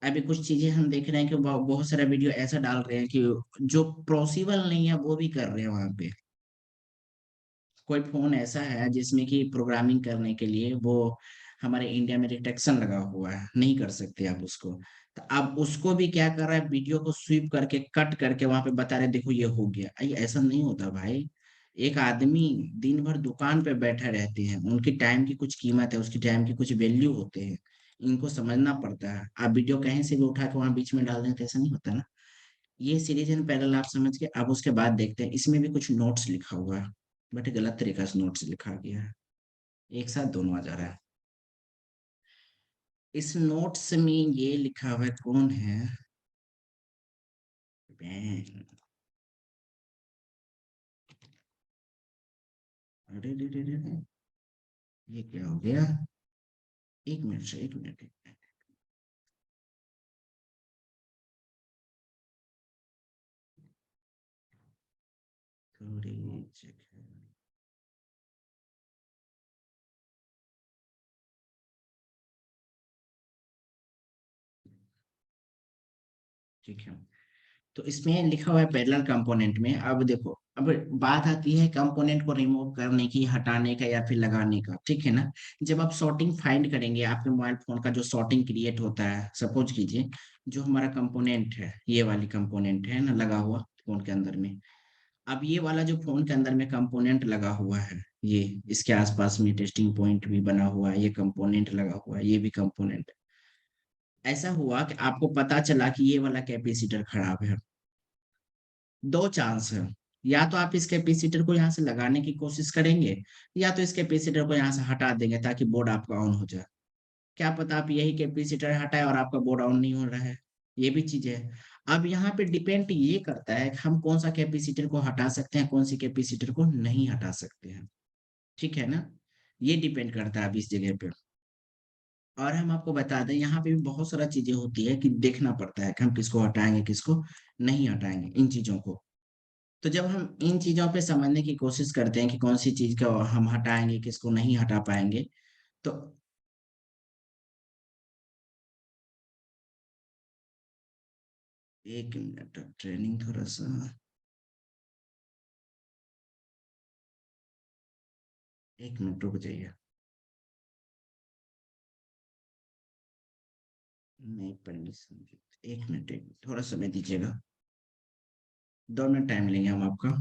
अभी कुछ चीजें हम देख रहे हैं कि बहुत सारा वीडियो ऐसा डाल रहे हैं कि जो पॉसिबल नहीं है वो भी कर रहे हैं वहां पे। कोई फोन ऐसा है जिसमें कि प्रोग्रामिंग करने के लिए वो हमारे इंडिया में रिस्ट्रिक्शन लगा हुआ है, नहीं कर सकते आप उसको। तो अब उसको भी क्या कर रहा है, वीडियो को स्वीप करके कट करके वहां पे बता रहे देखो ये हो गया। ये ऐसा नहीं होता भाई। एक आदमी दिन भर दुकान पे बैठे रहते हैं, उनकी टाइम की कुछ कीमत है, उसकी टाइम की कुछ वैल्यू होते हैं, इनको समझना पड़ता है। आप वीडियो कहीं से भी उठा के वहां बीच में डाल दें तो ऐसा नहीं होता ना। ये सीरीज एंड पैरेलल आप समझ के अब उसके बाद देखते हैं, इसमें भी कुछ नोट्स लिखा हुआ है, बट गलत तरीका से नोट्स लिखा गया है, एक साथ दोनों आ जा रहा है। इस नोट्स में ये लिखा हुआ है, कौन है, Ben। अरे रे रे रे रे, ये क्या हो गया, एक मिनट से, एक मिनट, एक मिनट। थोड़ी check है। ठीक है। तो इसमें लिखा हुआ है पैरेलल कंपोनेंट में। अब देखो, अब बात आती है कंपोनेंट को रिमूव करने की, हटाने का या फिर लगाने का, ठीक है ना। जब आप सॉर्टिंग फाइंड करेंगे, आपके मोबाइल फोन का जो सॉर्टिंग क्रिएट होता है, सपोज कीजिए जो हमारा कंपोनेंट है, ये वाली कंपोनेंट है ना लगा हुआ फोन के अंदर में। अब ये वाला जो फोन के अंदर में कंपोनेंट लगा हुआ है, ये इसके आसपास में टेस्टिंग पॉइंट भी बना हुआ है, ये कंपोनेंट लगा हुआ है, ये भी कंपोनेंट। ऐसा हुआ कि आपको पता चला कि ये वाला कैपेसिटर खराब है। दो चांस है, या तो आप इस कैपेसिटर को यहाँ से लगाने की कोशिश करेंगे, या तो इस कैपेसिटर को यहाँ से हटा देंगे ताकि बोर्ड आपका ऑन हो जाए। क्या पता आप यही कैपेसिटर हटाए और आपका बोर्ड ऑन नहीं हो रहा है, ये भी चीज है। अब यहाँ पे डिपेंड ये करता है कि हम कौन सा कैपेसिटर को हटा सकते हैं, कौन सी कैपेसिटर को नहीं हटा सकते हैं, ठीक है ना। ये डिपेंड करता है अब इस जगह पे। और हम आपको बता दें, यहाँ पे भी बहुत सारा चीजें होती है कि देखना पड़ता है कि हम किसको हटाएंगे, किसको नहीं हटाएंगे, इन चीजों को। तो जब हम इन चीजों पे समझने की कोशिश करते हैं कि कौन सी चीज को हम हटाएंगे, किसको नहीं हटा पाएंगे, तो एक मिनट, ट्रेनिंग थोड़ा सा, एक मिनट रुक जाइए। नहीं परमिशन, एक मिनट थोड़ा समय दीजिएगा, 2 मिनट टाइम लेंगे हम आपका।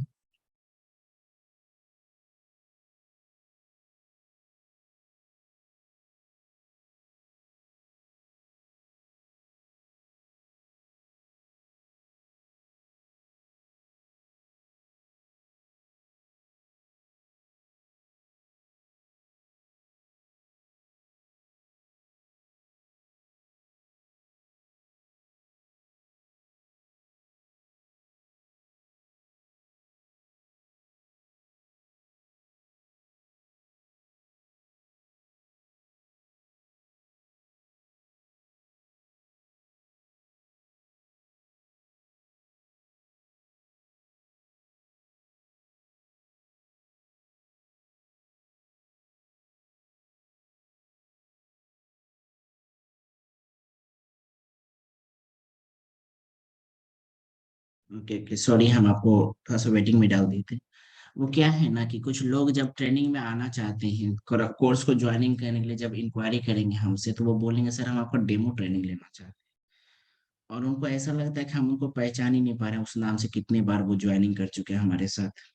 ओके ओके, सॉरी, हम आपको थोड़ा सा वेटिंग में डाल दिए थे। वो क्या है ना कि कुछ लोग जब ट्रेनिंग में आना चाहते हैं, कोर्स को ज्वाइनिंग करने के लिए जब इंक्वायरी करेंगे हमसे, तो वो बोलेंगे सर हम आपका डेमो ट्रेनिंग लेना चाहते हैं। और उनको ऐसा लगता है कि हम उनको पहचान ही नहीं पा रहे हैं उस नाम से, कितने बार वो ज्वाइनिंग कर चुके हैं हमारे साथ।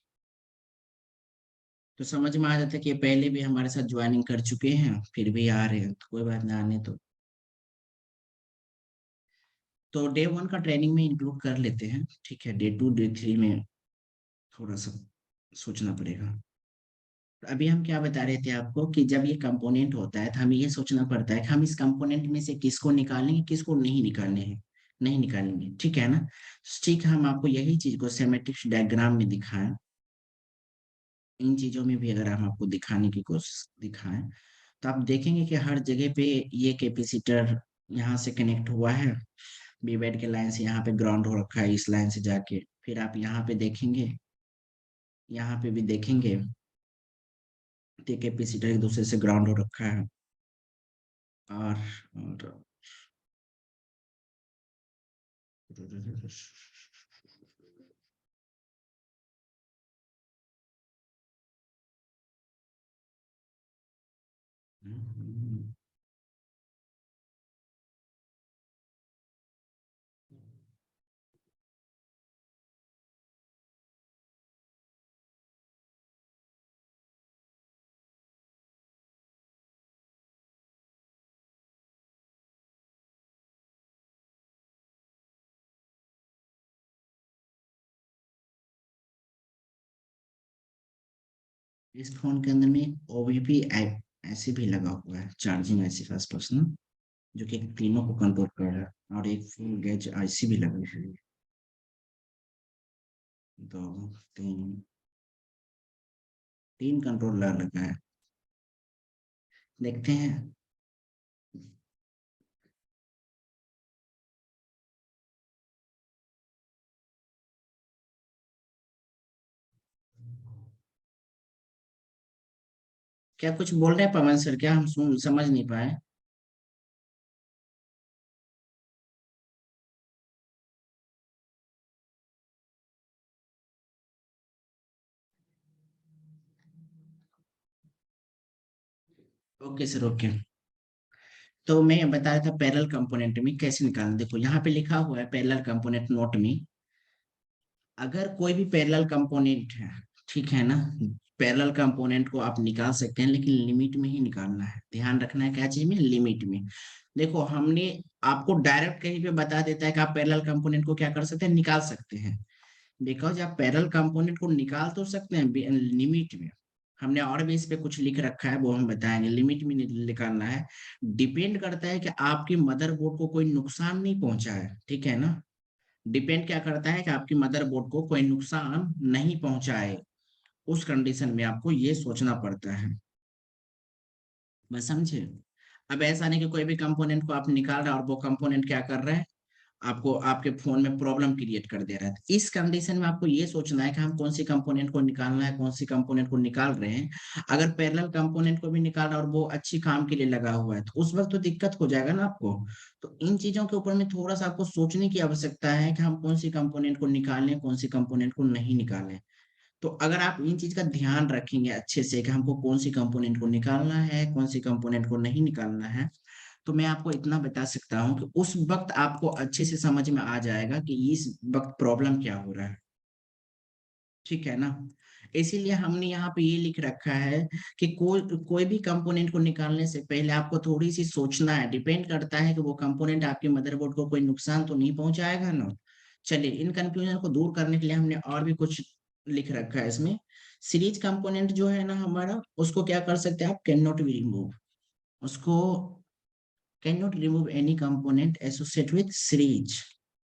तो समझ में आ जाता है कि ये पहले भी हमारे साथ ज्वाइनिंग कर चुके हैं, फिर भी आ रहे हैं, तो कोई बात नहीं, आने तो। तो डे 1 का ट्रेनिंग में इंक्लूड कर लेते हैं, ठीक है। डे 2 डे 3 में थोड़ा सा सोचना पड़ेगा। तो अभी हम क्या बता रहे थे आपको कि जब ये कंपोनेंट होता है तो हमें ये सोचना पड़ता है कि हम इस कंपोनेंट में से किसको निकालेंगे, किसको नहीं निकालने हैं, नहीं निकालेंगे, ठीक है ना। ठीक है, हम आपको यही चीज को सेमेटिक्स डायग्राम में दिखाएं, इन चीजों में भी अगर हम आपको दिखाने की कोशिश दिखाएं, तो आप देखेंगे कि हर जगह पे ये कैपेसिटर यहाँ से कनेक्ट हुआ है, बीवेड के लाइन से यहाँ पे ग्राउंड हो रखा है, इस लाइन से जाके फिर आप यहाँ पे देखेंगे, यहाँ पे भी देखेंगे, तो कैपेसिटर एक दूसरे से ग्राउंड हो रखा है। और इस फोन के अंदर में ओबीपी ऐसे भी लगा हुआ है, चार्जिंग ऐसी फास्ट पर्सन, जो कि तीनों को कंट्रोल कर रहा है, और एक फुल गेज आईसी भी लगी हुई है। दो, तीन, 3 कंट्रोलर लगा है, देखते हैं। क्या कुछ बोल रहे हैं पवन सर, क्या हम सुन समझ नहीं पाए। Okay sir, okay. तो मैं बता रहा था पैरेलल कंपोनेंट में कैसे निकालना। देखो यहाँ पे लिखा हुआ है पैरेलल कंपोनेंट नोट में, अगर कोई भी पैरेलल कंपोनेंट है, ठीक है ना, पैरेलल कंपोनेंट को आप निकाल सकते हैं, लेकिन लिमिट में ही निकालना है। ध्यान रखना है क्या चीज में, लिमिट में। देखो हमने आपको डायरेक्ट कहीं पे बता देता है कि आप पैरेलल कंपोनेंट को क्या कर सकते हैं, निकाल सकते हैं। बिकॉज आप पैरेलल कंपोनेंट को निकाल तो सकते हैं लिमिट में। हमने और भी इस पे कुछ लिख रखा है, वो हम बताएंगे। लिमिट में निकालना है, डिपेंड करता है कि आपकी मदरबोर्ड को कोई नुकसान नहीं पहुंचा है, ठीक है ना। डिपेंड क्या करता है कि आपकी मदरबोर्ड को कोई नुकसान नहीं पहुंचाए, उस कंडीशन में आपको ये सोचना पड़ता है। बस समझे। अब ऐसा नहीं कि कोई भी कंपोनेंट को आप निकाल रहे हैं और वो कंपोनेंट क्या कर रहा है, आपको आपके फोन में प्रॉब्लम क्रिएट कर दे रहा है। इस कंडीशन में आपको ये सोचना है कि हम कौन सी कंपोनेंट को निकालना है, कौन सी कंपोनेंट को निकाल रहे हैं। अगर पैरेलल कंपोनेंट को भी निकाल रहा है और वो अच्छी काम के लिए लगा हुआ है, तो उस वक्त तो दिक्कत हो जाएगा ना आपको। तो इन चीजों के ऊपर में थोड़ा सा आपको सोचने की आवश्यकता है कि हम कौन सी कंपोनेंट को निकालें, कौन सी कंपोनेंट को नहीं निकालें। तो अगर आप इन चीज का ध्यान रखेंगे अच्छे से कि हमको कौन सी कंपोनेंट को निकालना है, कौन सी कंपोनेंट को नहीं निकालना है, तो मैं आपको इतना बता सकता हूँ कि उस वक्त आपको अच्छे से समझ में आ जाएगा कि इस वक्त प्रॉब्लम क्या हो रहा है, ठीक है ना। इसीलिए हमने यहाँ पे ये लिख रखा है कि कोई भी कंपोनेंट को निकालने से पहले आपको थोड़ी सी सोचना है। डिपेंड करता है कि वो कंपोनेंट आपके मदरबोर्ड को कोई नुकसान तो नहीं पहुंचाएगा ना। चलिए, इन कंफ्यूजन को दूर करने के लिए हमने और भी कुछ लिख रखा है इसमें। सीरीज कंपोनेंट जो है ना हमारा, उसको क्या कर सकते हैं आप, कैन नॉट बी रिमूव। उसको can not remove any component associate with series.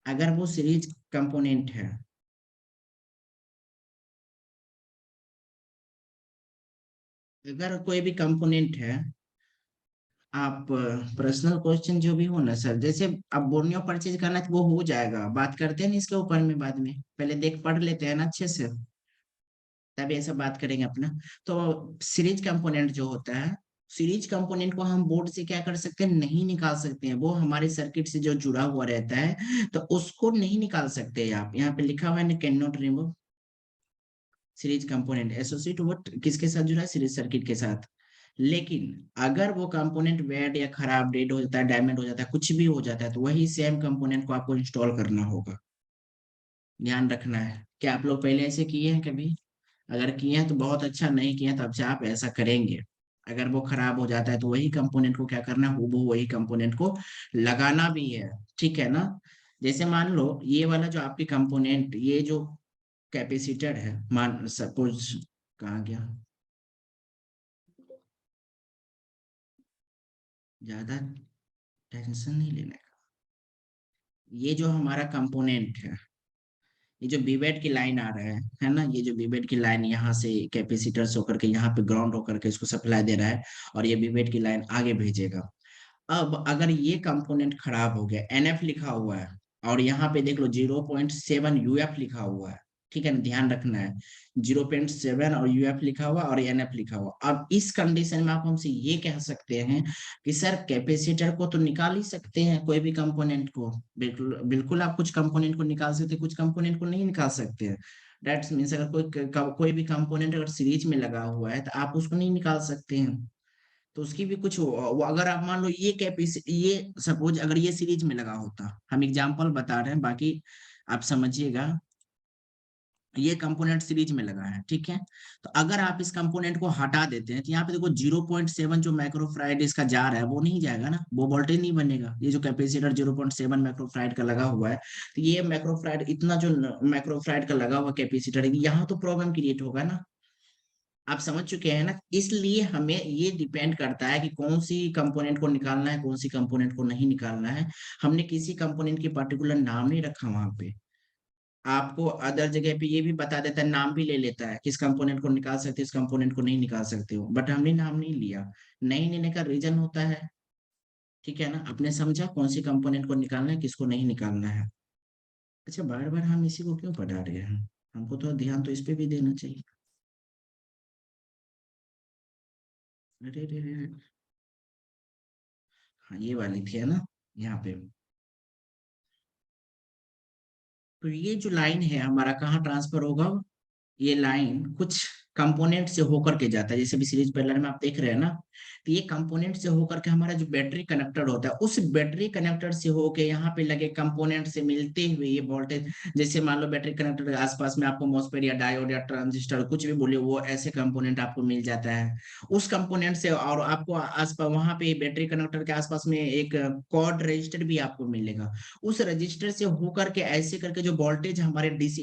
अगर वो सीरीज कंपोनेंट है, अगर कोई भी कंपोनेंट है, आप पर्सनल क्वेश्चन जो भी हो ना सर, जैसे अब बोर्नियो परचेज करना है तो वो हो जाएगा, बात करते हैं ना इसके ऊपर में बाद में। पहले देख पढ़ लेते हैं ना अच्छे से, तभी ऐसा बात करेंगे अपना। तो सीरीज कंपोनेंट जो होता है, सीरीज कंपोनेंट को हम बोर्ड से क्या कर सकते हैं, नहीं निकाल सकते हैं। वो हमारे सर्किट से जो जुड़ा हुआ रहता है, तो उसको नहीं निकाल सकते। आप यहाँ पे लिखा हुआ है ना, can not remove series component associate what किसके साथ जुड़ा है, सीरीज सर्किट के साथ। लेकिन अगर वो कंपोनेंट बैड या खराब, डेड हो जाता है, डैमेज हो जाता है, कुछ भी हो जाता है, तो वही सेम कंपोनेंट को आपको इंस्टॉल करना होगा। ध्यान रखना है। क्या आप लोग पहले ऐसे किए हैं कभी? अगर किए हैं तो बहुत अच्छा, नहीं किए हैं तो अब से आप ऐसा करेंगे। अगर वो खराब हो जाता है तो वही कंपोनेंट को क्या करना है, हूबहू वही कंपोनेंट को लगाना भी है, ठीक है ना। जैसे मान लो ये वाला जो आपकी कंपोनेंट, ये जो कैपेसिटर है, मान सपोज, कहाँ गया, ज्यादा टेंशन नहीं लेने का। ये जो हमारा कंपोनेंट है, ये जो बीवेड की लाइन आ रहा है ना, ये जो बीवेड की लाइन यहाँ से कैपेसिटर से होकर के यहाँ पे ग्राउंड होकर के इसको सप्लाई दे रहा है, और ये बीवेड की लाइन आगे भेजेगा। अब अगर ये कंपोनेंट खराब हो गया, एनएफ लिखा हुआ है, और यहाँ पे देख लो 0.7 यूएफ लिखा हुआ है, ठीक है ना, ध्यान रखना है। 0.7 और यूएफ लिखा हुआ और एनएफ लिखा हुआ। अब इस कंडीशन में आप हमसे ये कह सकते हैं कि सर कैपेसिटर को तो निकाल ही सकते हैं, कोई भी कंपोनेंट को। बिल्कुल बिल्कुल, आप कुछ कंपोनेंट को निकाल सकते हैं, कुछ कंपोनेंट को नहीं निकाल सकते हैं। दैट्स मीन्स अगर कोई भी कंपोनेंट अगर सीरीज में लगा हुआ है, तो आप उसको नहीं निकाल सकते हैं। तो उसकी भी कुछ वो अगर आप मान लो ये कैपेसिटी, ये सपोज अगर ये सीरीज में लगा होता, हम एग्जांपल बता रहे हैं, बाकी आप समझिएगा। ये कंपोनेंट सीरीज में लगा है, ठीक है। तो अगर आप इस कंपोनेंट को हटा देते हैं, तो यहाँ पे देखो 0.7 जो माइक्रोफराइड इसका जा रहा है, वो नहीं जाएगा ना, वो वोल्टेज नहीं बनेगा। ये जो कैपेसिटर 0.7 माइक्रोफराइड का लगा हुआ है, तो ये माइक्रोफराइड, इतना जो माइक्रोफराइड का लगा हुआ कैपेसिटर है, यहाँ तो प्रॉब्लम क्रिएट होगा ना। आप समझ चुके हैं ना। इसलिए हमें ये डिपेंड करता है कि कौन सी कंपोनेंट को निकालना है, कौन सी कंपोनेंट को नहीं निकालना है। हमने किसी कंपोनेंट की पर्टिकुलर नाम नहीं रखा वहां पे। आपको अदर जगह पे ये भी बता देता है, नाम भी ले लेता है, किस कंपोनेंट को निकाल सकते हो, इस कंपोनेंट को नहीं निकाल सकते हो, बट हमने नाम नहीं लिया। नहीं लेने का रीजन होता है, ठीक है ना। आपने समझा कौन सी कंपोनेंट को निकालना है, किसको नहीं निकालना है। अच्छा, बार बार हम इसी को क्यों पढ़ा रहे हैं, हमको तो ध्यान तो इस पे भी देना चाहिए। अरे रे रे रे। हाँ, ये वाली थी है ना, यहाँ पे। तो ये जो लाइन है हमारा, कहाँ ट्रांसफर होगा, ये लाइन कुछ कंपोनेंट से होकर के जाता है, जैसे भी सीरीज पैरेलल में आप देख रहे हैं ना, तो ये कंपोनेंट से होकर के हमारा जो बैटरी कनेक्टर होता है, उस बैटरी कनेक्टर से होके यहाँ पे लगे कंपोनेंट से मिलते हुए ये वोल्टेज, जैसे मान लो बैटरी कनेक्टर के आसपास में आपको मॉसफेट या डायोड या ट्रांजिस्टर कुछ भी बोले, वो ऐसे कंपोनेंट आपको मिल जाता है। उस कंपोनेंट से और आपको आसपास वहां पे बैटरी कनेक्टर के आसपास में एक कॉर्ड रजिस्टर भी आपको मिलेगा। उस रजिस्टर से होकर के ऐसे करके जो वोल्टेज हमारे DC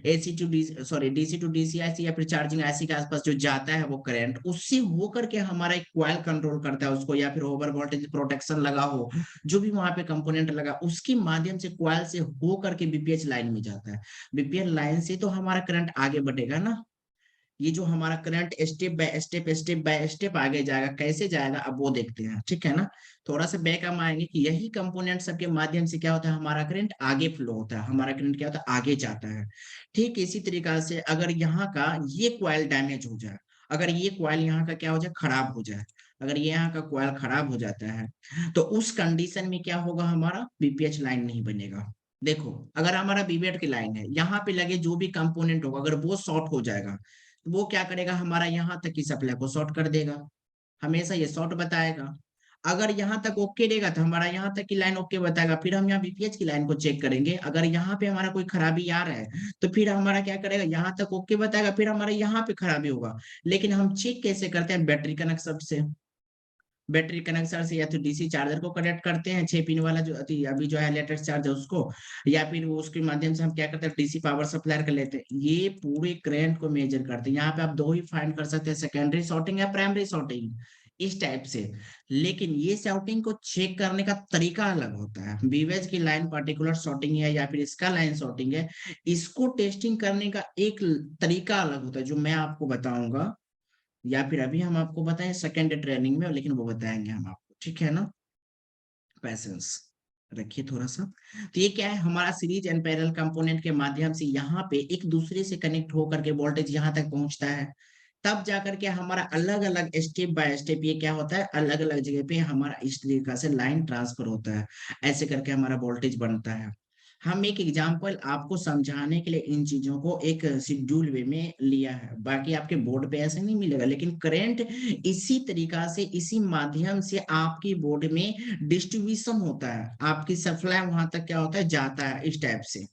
AC to DC, sorry DC to DC IC या फिर चार्जिंग आईसी के आसपास जो जाता है वो करंट, उससे होकर के हमारा एक कॉइल कंट्रोल करता है उसको, या फिर ओवर वोल्टेज प्रोटेक्शन लगा हो, जो भी वहां पे कंपोनेंट लगा, उसके माध्यम से कॉइल से होकर के बीपीएच लाइन में जाता है। बीपीएच लाइन से तो हमारा करंट आगे बढ़ेगा ना। ये जो हमारा करंट स्टेप बाय स्टेप आगे जाएगा, कैसे जाएगा अब वो देखते हैं, ठीक है ना। थोड़ा सा बैक हम आएंगे कि यही कंपोनेंट सबके माध्यम से क्या होता है, हमारा करंट आगे फ्लो होता है, हमारा करंट क्या होता है, आगे जाता है। ठीक इसी तरीका से अगर यहाँ का ये कॉइल डैमेज हो जाए, अगर ये कॉइल यहाँ का क्या हो जाए, खराब हो जाए, अगर ये यहाँ का कॉइल खराब हो जाता है, तो उस कंडीशन में क्या होगा, हमारा बीपीएच लाइन नहीं बनेगा। देखो अगर हमारा बीबीएट की लाइन है, यहाँ पे लगे जो भी कंपोनेंट होगा, अगर वो शॉर्ट हो जाएगा, तो वो क्या करेगा, हमारा यहाँ तक की सप्लाई को शॉर्ट कर देगा, हमेशा ये शॉर्ट बताएगा। अगर यहाँ तक ओके रहेगा तो हमारा यहाँ तक की लाइन ओके बताएगा, फिर हम यहाँ बीपीएच की लाइन को चेक करेंगे, अगर यहाँ पे हमारा कोई खराबी आ रहा है तो फिर हमारा क्या करेगा, यहाँ तक ओके बताएगा, फिर हमारा यहाँ पे खराबी होगा। लेकिन हम चेक कैसे करते हैं, बैटरी कनेक्शन से, बैटरी कनेक्शन से, या तो डीसी चार्जर को कनेक्ट करते हैं 6 पिन वाला जो अभी जो है लेटेस्ट चार्ज है उसको, या फिर वो उसके माध्यम से हम क्या करते हैं, डीसी पावर सप्लाई कर लेते हैं। ये पूरे करंट को मेजर करते हैं। यहाँ पे आप दो ही फाइंड कर सकते हैं, सेकेंडरी शॉर्टिंग या प्राइमरी शॉर्टिंग, इस टाइप से। लेकिन ये शॉर्टिंग को चेक करने का तरीका अलग होता है। बीवेज की लाइन पार्टिकुलर शॉर्टिंग है या फिर इसका लाइन शॉर्टिंग है, इसको टेस्टिंग करने का एक तरीका अलग होता है, जो मैं आपको बताऊंगा, या फिर अभी हम आपको बताएं सेकेंड ट्रेनिंग में, लेकिन वो बताएंगे हम आपको, ठीक है ना। पैसेंस रखिए थोड़ा सा। तो ये क्या है, हमारा सीरीज एंड पैरेलल कंपोनेंट के माध्यम से यहाँ पे एक दूसरे से कनेक्ट होकर के वोल्टेज यहाँ तक पहुंचता है, तब जाकर के हमारा अलग अलग स्टेप बाय स्टेप ये क्या होता है, अलग अलग जगह पे हमारा इस तरीका से लाइन ट्रांसफर होता है, ऐसे करके हमारा वोल्टेज बनता है। हम एक एग्जांपल आपको समझाने के लिए इन चीजों को एक शेड्यूल वे में लिया है, बाकी आपके बोर्ड पे ऐसे नहीं मिलेगा, लेकिन करंट इसी तरीका से, इसी माध्यम से आपकी बोर्ड में डिस्ट्रीब्यूशन होता है, आपकी सप्लाई वहां तक क्या होता है, जाता है इस टाइप से,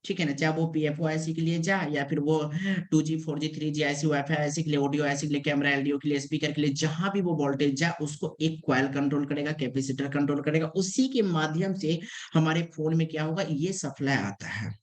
ठीक है ना। चाहे वो पीएफओ आईसी के लिए जाए, या फिर वो 2G 4G 3G IC, wifi IC के लिए, ऑडियो आईसी के लिए, कैमरा एलडीओ के लिए, स्पीकर के लिए, जहां भी वो वोल्टेज जाए उसको एक कॉइल कंट्रोल करेगा, कैपेसिटर कंट्रोल करेगा, उसी के माध्यम से हमारे फोन में क्या होगा, ये सप्लाई आता है।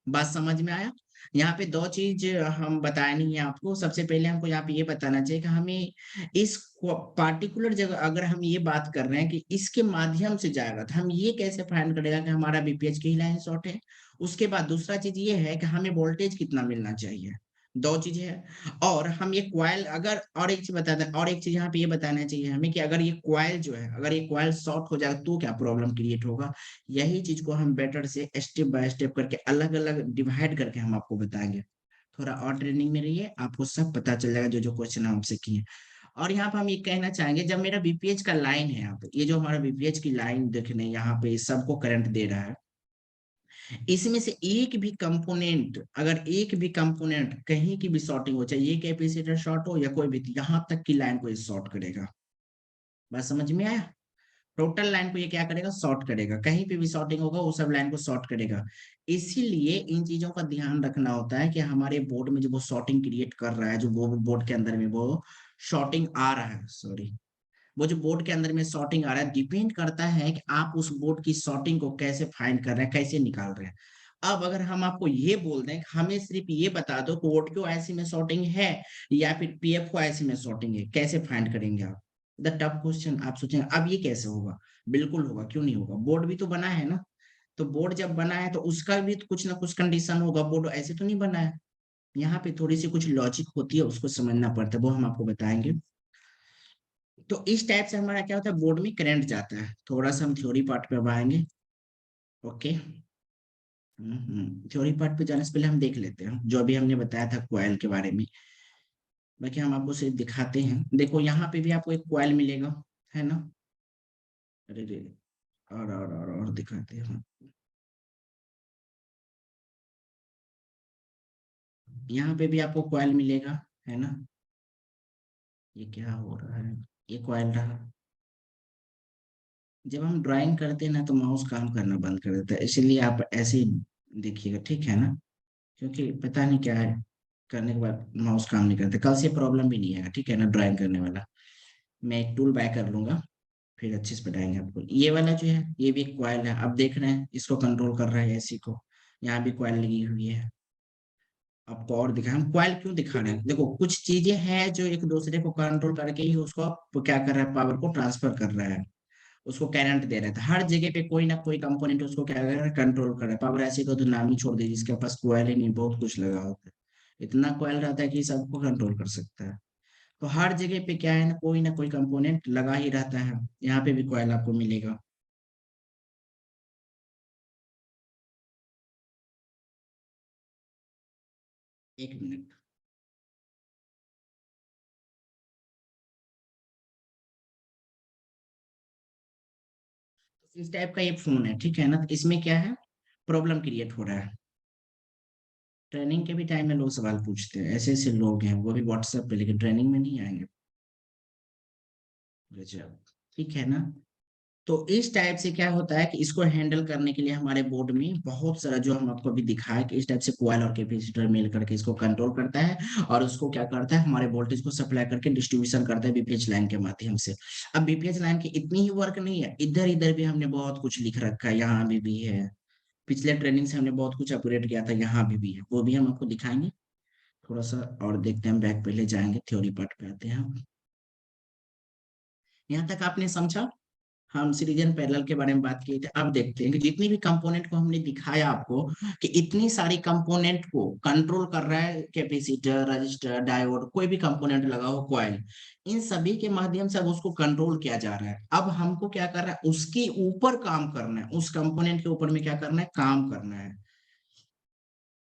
बात समझ में आया। यहाँ पे दो चीज हम बताए नहीं है आपको। सबसे पहले हमको यहाँ पे ये बताना चाहिए कि हमें इस पार्टिकुलर जगह अगर हम ये बात कर रहे हैं कि इसके माध्यम से जाएगा, तो हम ये कैसे फाइंड करेगा कि हमारा बीपीएच की लाइन शॉर्ट है। उसके बाद दूसरा चीज ये है कि हमें वोल्टेज कितना मिलना चाहिए, दो चीजें है। और हम ये क्वाइल अगर, और एक चीज बता दें, और एक चीज यहाँ पे ये बताना चाहिए हमें कि अगर ये क्वाइल जो है, अगर ये क्वाइल शॉर्ट हो जाएगा तो क्या प्रॉब्लम क्रिएट होगा। यही चीज को हम बेटर से स्टेप बाय स्टेप करके अलग अलग डिवाइड करके हम आपको बताएंगे। थोड़ा और ट्रेनिंग में रहिए, आपको सब पता चल जाएगा जो जो क्वेश्चन हम आपसे किए। और यहाँ पे हम ये कहना चाहेंगे, जब मेरा बीपीएच का लाइन है, यहाँ पे ये जो हमारा बीपीएच की लाइन देखने, यहाँ पे सबको करंट दे रहा है, इसमें से एक भी कंपोनेंट, अगर एक भी कंपोनेंट कहीं की भी शॉर्टिंग हो, चाहे ये कैपेसिटर शॉर्ट हो या कोई भी, यहाँ तक की लाइन को ये शॉर्ट करेगा। बात समझ में आया। टोटल लाइन को ये क्या करेगा, शॉर्ट करेगा, कहीं पे भी शॉर्टिंग होगा वो सब लाइन को शॉर्ट करेगा। इसीलिए इन चीजों का ध्यान रखना होता है कि हमारे बोर्ड में जो वो शॉर्टिंग क्रिएट कर रहा है, जो वो बोर्ड के अंदर में वो शॉर्टिंग आ रहा है, सॉरी, वो जो बोर्ड के अंदर में शॉर्टिंग आ रहा है, डिपेंड करता है कि आप उस बोर्ड की शॉर्टिंग को कैसे फाइंड कर रहे हैं, कैसे निकाल रहे हैं। अब अगर हम आपको ये बोल दें कि हमें सिर्फ ये बता दो कि वोट क्यों ऐसी में शॉर्टिंग है या फिर पीएफ को ऐसी में शॉर्टिंग है, कैसे फाइंड करेंगे आप। The tough question. आप सोचेंगे अब ये कैसे होगा, बिल्कुल होगा, क्यों नहीं होगा, बोर्ड भी तो बना है ना। तो बोर्ड जब बना है तो उसका भी तो कुछ ना कुछ कंडीशन होगा, बोर्ड ऐसे तो नहीं बना है। यहाँ पे थोड़ी सी कुछ लॉजिक होती है, उसको समझना पड़ता है, वो हम आपको बताएंगे। तो इस टाइप से हमारा क्या होता है, बोर्ड में करंट जाता है। थोड़ा सा हम थ्योरी पार्ट पे अब आएंगे। ओके, थ्योरी पार्ट पे जाने से पहले हम देख लेते हैं जो अभी हमने बताया था कॉइल के बारे में। बाकी हम आपको सिर्फ दिखाते हैं। देखो यहाँ पे भी आपको एक कॉइल मिलेगा, है ना। अरे रे, और दिखाते हैं। यहाँ पे भी आपको कॉइल मिलेगा, है ना। ये क्या हो रहा है, ये कॉइल रहा। जब हम ड्राइंग करते हैं ना तो माउस काम करना बंद कर देता है, इसलिए आप ऐसे ही देखिएगा, ठीक है ना। क्योंकि पता नहीं क्या है, करने के बाद माउस काम नहीं करते, कल से प्रॉब्लम भी नहीं आएगा, ठीक है ना। ड्राइंग करने वाला मैं एक टूल बाय कर लूंगा, फिर अच्छे से बताएंगे आपको। ये वाला जो है ये भी एक कॉइल है, आप देख रहे हैं इसको कंट्रोल कर रहा है एसी को। यहाँ भी कॉइल लगी हुई है। आपको और दिखा, हम कॉइल क्यों दिखा रहे हैं, देखो कुछ चीजें हैं जो एक दूसरे को कंट्रोल करके ही उसको क्या कर रहा है, पावर को ट्रांसफर कर रहा है, उसको करंट दे रहा था। हर जगह पे कोई ना कोई कंपोनेंट उसको क्या कर रहा है, कंट्रोल कर रहा है। पावर ऐसे को तो नाम ही छोड़ दीजिए, जिसके पास कोयल ही नहीं, बहुत कुछ लगा होता है। इतना कोयल रहता है कि सबको कंट्रोल कर सकता है। तो हर जगह पे क्या है ना कोई कंपोनेंट लगा ही रहता है। यहाँ पे भी कोयल आपको मिलेगा। एक मिनट। इस टाइप का ये फोन है, ठीक है ना। तो इसमें क्या है, प्रॉब्लम क्रिएट हो रहा है। ट्रेनिंग के भी टाइम में लोग सवाल पूछते हैं, ऐसे ऐसे लोग हैं, वो भी व्हाट्सएप पे, लेकिन ट्रेनिंग में नहीं आएंगे। गजब। ठीक है ना। तो इस टाइप से क्या होता है कि इसको हैंडल करने के लिए हमारे बोर्ड में बहुत सारा, जो हम आपको अभी दिखाया कि इस टाइप से कॉइल और कैपेसिटर मिल करके इसको कंट्रोल करता है, और उसको क्या करता है, हमारे वोल्टेज को सप्लाई करके डिस्ट्रीब्यूशन करता है बीपीएच लाइन के माध्यम से। अब बीपीएच लाइन की इतनी ही वर्क नहीं है, इधर इधर भी हमने बहुत कुछ लिख रखा है, यहाँ भी है। पिछले ट्रेनिंग से हमने बहुत कुछ अपग्रेड किया था, यहाँ भी है, वो भी हम आपको दिखाएंगे। थोड़ा सा और देखते हैं, बैक पहले जाएंगे, थ्योरी पार्ट पे आते हैं हम। यहाँ तक आपने समझा। हम सीरीजन पैरेलल के बारे में बात किए थे। अब देखते हैं कि जितनी भी कंपोनेंट को हमने दिखाया आपको, कि इतनी सारी कंपोनेंट को कंट्रोल कर रहा है कैपेसिटर, रजिस्टर, डायोड, कोई भी कंपोनेंट लगा हो, कॉइल, इन सभी के माध्यम से अब उसको कंट्रोल किया जा रहा है। अब हमको क्या करना है, उसके ऊपर काम करना है, उस कंपोनेंट के ऊपर में क्या करना है, काम करना है।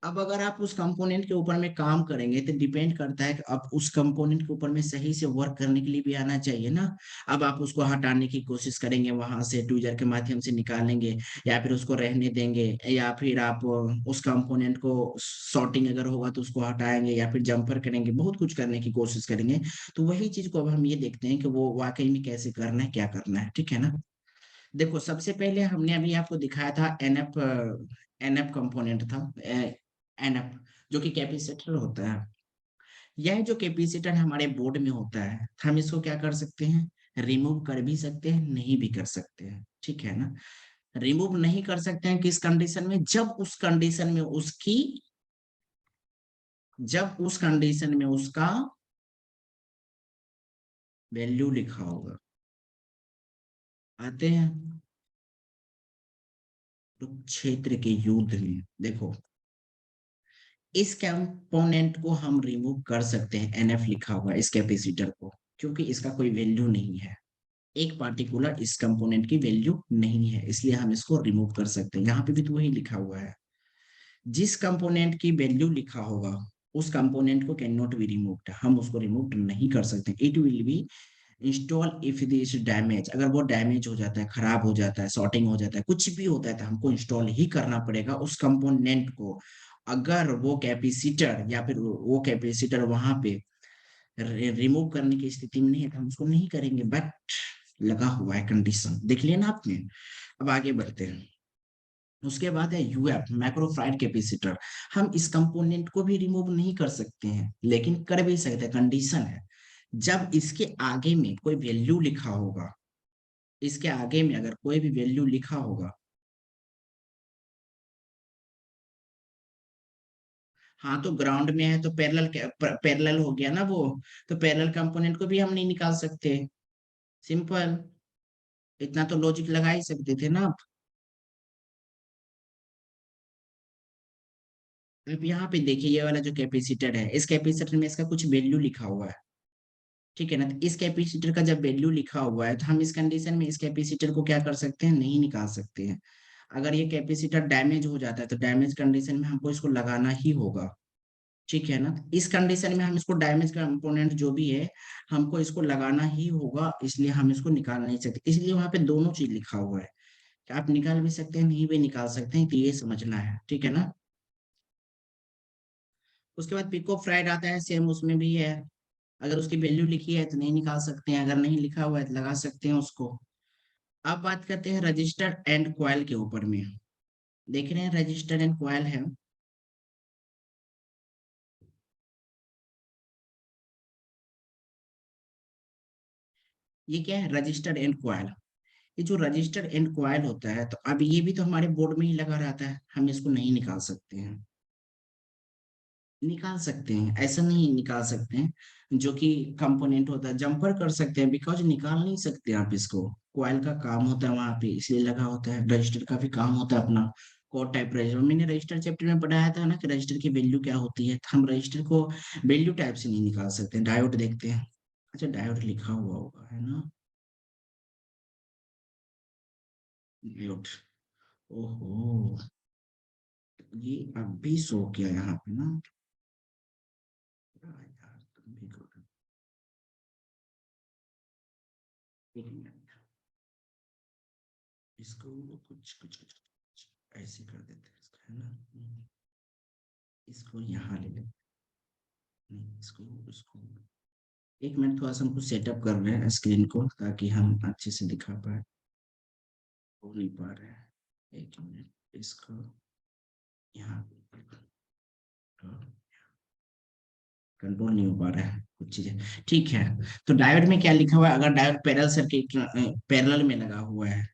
अब अगर आप उस कंपोनेंट के ऊपर में काम करेंगे तो डिपेंड करता है कि आप उस कंपोनेंट के ऊपर में सही से वर्क करने के लिए भी आना चाहिए ना। अब आप उसको हटाने की कोशिश करेंगे, वहां से ट्विजर के माध्यम से निकालेंगे, या फिर उसको रहने देंगे, या फिर आप उस कंपोनेंट को सॉर्टिंग अगर होगा तो उसको हटाएंगे, या फिर जंपर करेंगे, बहुत कुछ करने की कोशिश करेंगे। तो वही चीज को अब हम ये देखते हैं कि वो वाकई में कैसे करना है, क्या करना है, ठीक है ना। देखो सबसे पहले हमने अभी आपको दिखाया था एनएफ, एनएफ कंपोनेंट था, एनएफ, जो कि कैपेसिटर होता है। यह जो कैपेसिटर हमारे बोर्ड में होता है, हम इसको क्या कर सकते हैं, रिमूव कर भी सकते हैं, नहीं भी कर सकते हैं, ठीक है ना। रिमूव नहीं कर सकते हैं किस कंडीशन में, जब उस कंडीशन में उसकी, जब उस कंडीशन में उसका वैल्यू लिखा होगा। आते हैं तो क्षेत्र के युद्ध में, देखो इस कंपोनेंट को हम रिमूव कर सकते हैं, एनएफ लिखा हुआ है इस कैपेसिटर को, क्योंकि इसका कोई वैल्यू नहीं है, एक पार्टिकुलर इस कंपोनेंट की वैल्यू नहीं है, इसलिए हम इसको रिमूव कर सकते हैं। यहाँ पे भी तो वही लिखा हुआ है, जिस कंपोनेंट की वैल्यू लिखा होगा उस कंपोनेंट को कैन नॉट बी रिमूव्ड, हम उसको रिमूव नहीं कर सकते। It will be install if this damage, अगर वो डैमेज हो जाता है, खराब हो जाता है, शॉर्टिंग हो जाता है, कुछ भी होता है, तो हमको इंस्टॉल ही करना पड़ेगा उस कंपोनेंट को। अगर वो कैपेसिटर या फिर वो कैपेसिटर वहां पे रिमूव करने की स्थिति में नहीं है तो हम उसको नहीं करेंगे, बट लगा हुआ है कंडीशन, देख लिया ना आपने। अब आगे बढ़ते हैं। उसके बाद है यूएफ, मैक्रोफ्राइड कैपेसिटर। हम इस कंपोनेंट को भी रिमूव नहीं कर सकते हैं, लेकिन कर भी सकते हैं, कंडीशन है जब इसके आगे में कोई वैल्यू लिखा होगा, इसके आगे में अगर कोई भी वैल्यू लिखा होगा, हाँ तो ग्राउंड में है तो पैरेलल, पैरेलल हो गया ना वो, तो पैरेलल कंपोनेंट को भी हम नहीं निकाल सकते, सिंपल। इतना तो लॉजिक लगा ही सकते थे ना आप। अब यहाँ पे देखिए, ये वाला जो कैपेसिटर है, इस कैपेसिटर में इसका कुछ वैल्यू लिखा हुआ है, ठीक है ना। तो इस कैपेसिटर का जब वैल्यू लिखा हुआ है तो हम इस कंडीशन में इस कैपेसिटर को क्या कर सकते हैं, नहीं निकाल सकते हैं। अगर ये कैपेसिटर डैमेज हो जाता है तो डैमेज कंडीशन में हमको इसको लगाना ही होगा, ठीक है ना। इस कंडीशन में हम इसको डैमेज कंपोनेंट जो भी है, हमको इसको लगाना ही होगा, इसलिए हम इसको निकाल नहीं सकते। इसलिए वहां पे दोनों चीज लिखा हुआ है कि आप निकाल भी सकते हैं, नहीं भी निकाल सकते हैं, तो ये समझना है, ठीक है ना। उसके बाद पिको फ्राइड आता है, सेम उसमें भी है। अगर उसकी वैल्यू लिखी है तो नहीं निकाल सकते हैं, अगर नहीं लिखा हुआ है तो लगा सकते हैं उसको। अब बात करते हैं रजिस्टर एंड कॉइल के ऊपर में। देख रहे हैं रजिस्टर एंड कॉइल है। ये क्या है, रजिस्टर एंड कॉइल। ये जो रजिस्टर एंड कॉइल होता है, तो अब ये भी तो हमारे बोर्ड में ही लगा रहता है, हम इसको नहीं निकाल सकते हैं। निकाल सकते हैं, ऐसा नहीं निकाल सकते हैं। जो कि कंपोनेंट होता है, जंपर कर सकते हैं, बिकॉज निकाल नहीं सकते आप इसको। कॉइल का काम होता है वहां पे, इसलिए लगा होता है। रजिस्टर का भी काम होता है अपना, कोड टाइप रजिस्टर। मैंने रजिस्टर चैप्टर में पढ़ाया था ना कि रजिस्टर की वैल्यू क्या होती है, तो हम रजिस्टर को वैल्यू टाइप से नहीं निकाल सकते। डायोड देखते हैं। अच्छा, डायोड लिखा हुआ होगा, है ना। डायोड। ओहो, ये अब भी शो किया यहाँ पे ना। यार तुम भी करो। एक मिनट, इसको कुछ ऐसे कर देते हैं इसका, है ना। इसको यहाँ ले लेते हैं, इसको इसको। एक मिनट, थोड़ा सा हम कुछ सेटअप कर रहे हैं स्क्रीन को, ताकि हम अच्छे से दिखा पाए। हो नहीं पा रहा है। एक मिनट, इसको यहाँ कंट्रोल नहीं हो पा रहा है कुछ चीजें। ठीक है, तो डायोड में क्या लिखा हुआ है, अगर डायोड पैरेलल सर्किट पैरेलल में लगा हुआ है।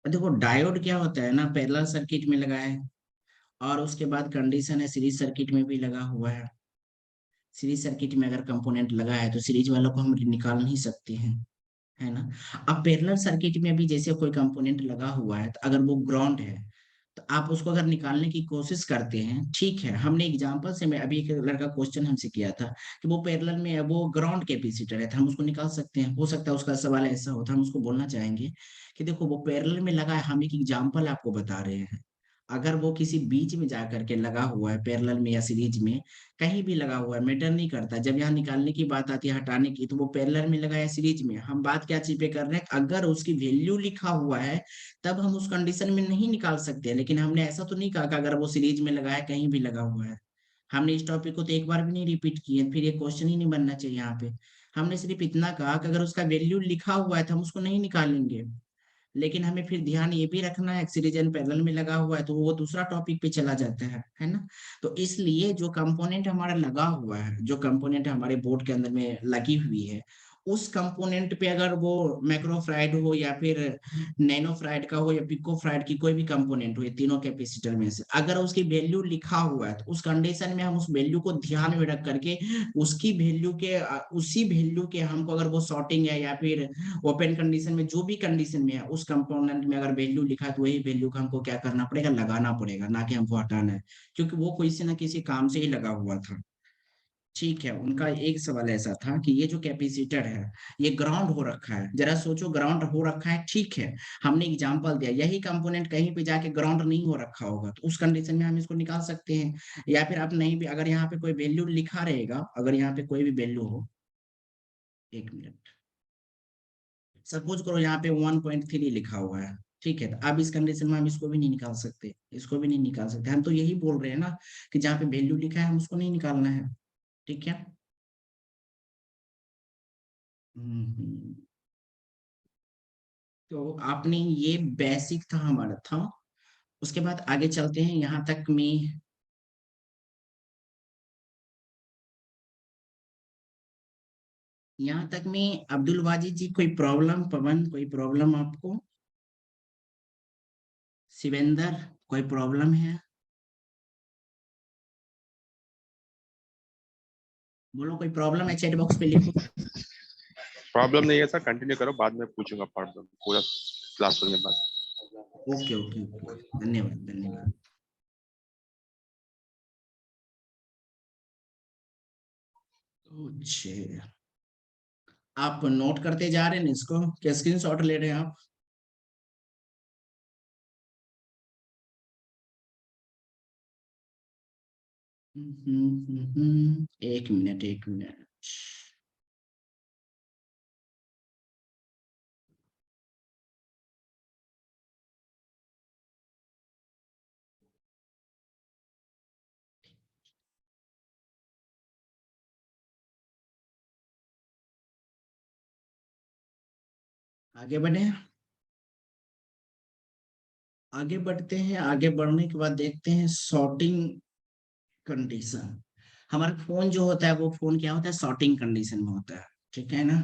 देखो डायोड क्या होता है ना, पैरेलल सर्किट में लगा है। और उसके बाद कंडीशन है सीरीज सर्किट में भी लगा हुआ है। सीरीज सर्किट में अगर कंपोनेंट लगा है तो सीरीज वालों को हम निकाल नहीं सकते हैं, है ना। अब पैरेलल सर्किट में भी जैसे कोई कंपोनेंट लगा हुआ है, तो अगर वो ग्राउंड है, तो आप उसको अगर निकालने की कोशिश करते हैं, ठीक है। हमने एग्जांपल से, मैं अभी एक लड़का क्वेश्चन हमसे किया था कि वो पैरेलल में है, वो ग्राउंड कैपेसिटर है, तो हम उसको निकाल सकते हैं। हो सकता है उसका सवाल ऐसा होता, हम उसको बोलना चाहेंगे कि देखो वो पैरेलल में लगा है, हम एक एग्जांपल आपको बता रहे हैं। अगर वो किसी बीच में जा करके लगा हुआ है, पैरेलल में या सीरीज में, कहीं भी लगा हुआ है, मैटर नहीं करता। जब यहाँ निकालने की बात आती है, हटाने की, तो वो पैरेलल में लगा है सीरीज में, हम बात क्या चीज पे कर रहे हैं, अगर उसकी वैल्यू लिखा हुआ है तब हम उस कंडीशन में नहीं निकाल सकते। लेकिन हमने ऐसा तो नहीं कहा कि अगर वो सीरीज में लगा है, कहीं भी लगा हुआ है। हमने इस टॉपिक को तो एक बार भी नहीं रिपीट किए, फिर ये क्वेश्चन ही नहीं बनना चाहिए यहाँ पे। हमने सिर्फ इतना कहा कि अगर उसका वैल्यू लिखा हुआ है तो हम उसको नहीं निकालेंगे। लेकिन हमें फिर ध्यान ये भी रखना है, सीरीज एंड पैरेलल में लगा हुआ है तो वो दूसरा टॉपिक पे चला जाता है ना। तो इसलिए जो कंपोनेंट हमारा लगा हुआ है, जो कंपोनेंट हमारे बोर्ड के अंदर में लगी हुई है, उस कंपोनेंट पे अगर वो मैक्रोफ्राइड हो या फिर नैनोफ्राइड का हो या पिकोफ्राइड की कोई भी कंपोनेंट हो, ये तीनों कैपेसिटर में से अगर उसकी वैल्यू लिखा हुआ है, तो उस कंडीशन में हम उस वैल्यू को ध्यान में रख करके उसकी वैल्यू के उसी वैल्यू के हमको, अगर वो शॉर्टिंग है या फिर ओपन कंडीशन में, जो भी कंडीशन में है, उस कंपोनेंट में अगर वैल्यू लिखा है, तो वही वैल्यू का हमको क्या करना पड़ेगा, लगाना पड़ेगा, ना कि हमको हटाना है। क्योंकि वो किसी ना किसी काम से ही लगा हुआ था। ठीक है, उनका एक सवाल ऐसा था कि ये जो कैपेसिटर है, ये ग्राउंड हो रखा है। जरा सोचो, ग्राउंड हो रखा है, ठीक है। हमने एग्जांपल दिया, यही कंपोनेंट कहीं पे जाके ग्राउंड नहीं हो रखा होगा, तो उस कंडीशन में हम इसको निकाल सकते हैं। या फिर आप नहीं भी, अगर यहाँ पे कोई वैल्यू लिखा रहेगा, अगर यहाँ पे कोई भी वैल्यू हो, एक मिनट, सपोज करो यहाँ पे 1.3 लिखा हुआ है, ठीक है। तो अब इस कंडीशन में हम इसको भी नहीं निकाल सकते, इसको भी नहीं निकाल सकते। हम तो यही बोल रहे हैं ना कि जहाँ पे वैल्यू लिखा है हम उसको नहीं निकालना है। ठीक है। हम्म। तो आपने ये बेसिक था हमारा था। उसके बाद आगे चलते हैं, यहाँ तक में। यहाँ तक में अब्दुल वाजिद जी, कोई प्रॉब्लम, पवन कोई प्रॉब्लम आपको, शिवेंद्र कोई प्रॉब्लम है, बोलो कोई प्रॉब्लम है, चैट बॉक्स पे लिखो। प्रॉब्लम नहीं है सर, कंटिन्यू करो, बाद में पूछूंगा प्रॉब्लम पूरा क्लास होने के बाद। ओके ओके ओके, धन्यवाद धन्यवाद। अच्छा, आप नोट करते जा रहे हैं इसको, क्या स्क्रीन शॉट ले रहे हैं आप। एक मिनट एक मिनट। आगे बढ़े। आगे बढ़ते हैं, आगे बढ़ने के बाद देखते हैं सॉर्टिंग कंडीशन। हमारा फोन जो होता है वो फोन क्या होता है, सॉर्टिंग कंडीशन में होता है, ठीक है ना।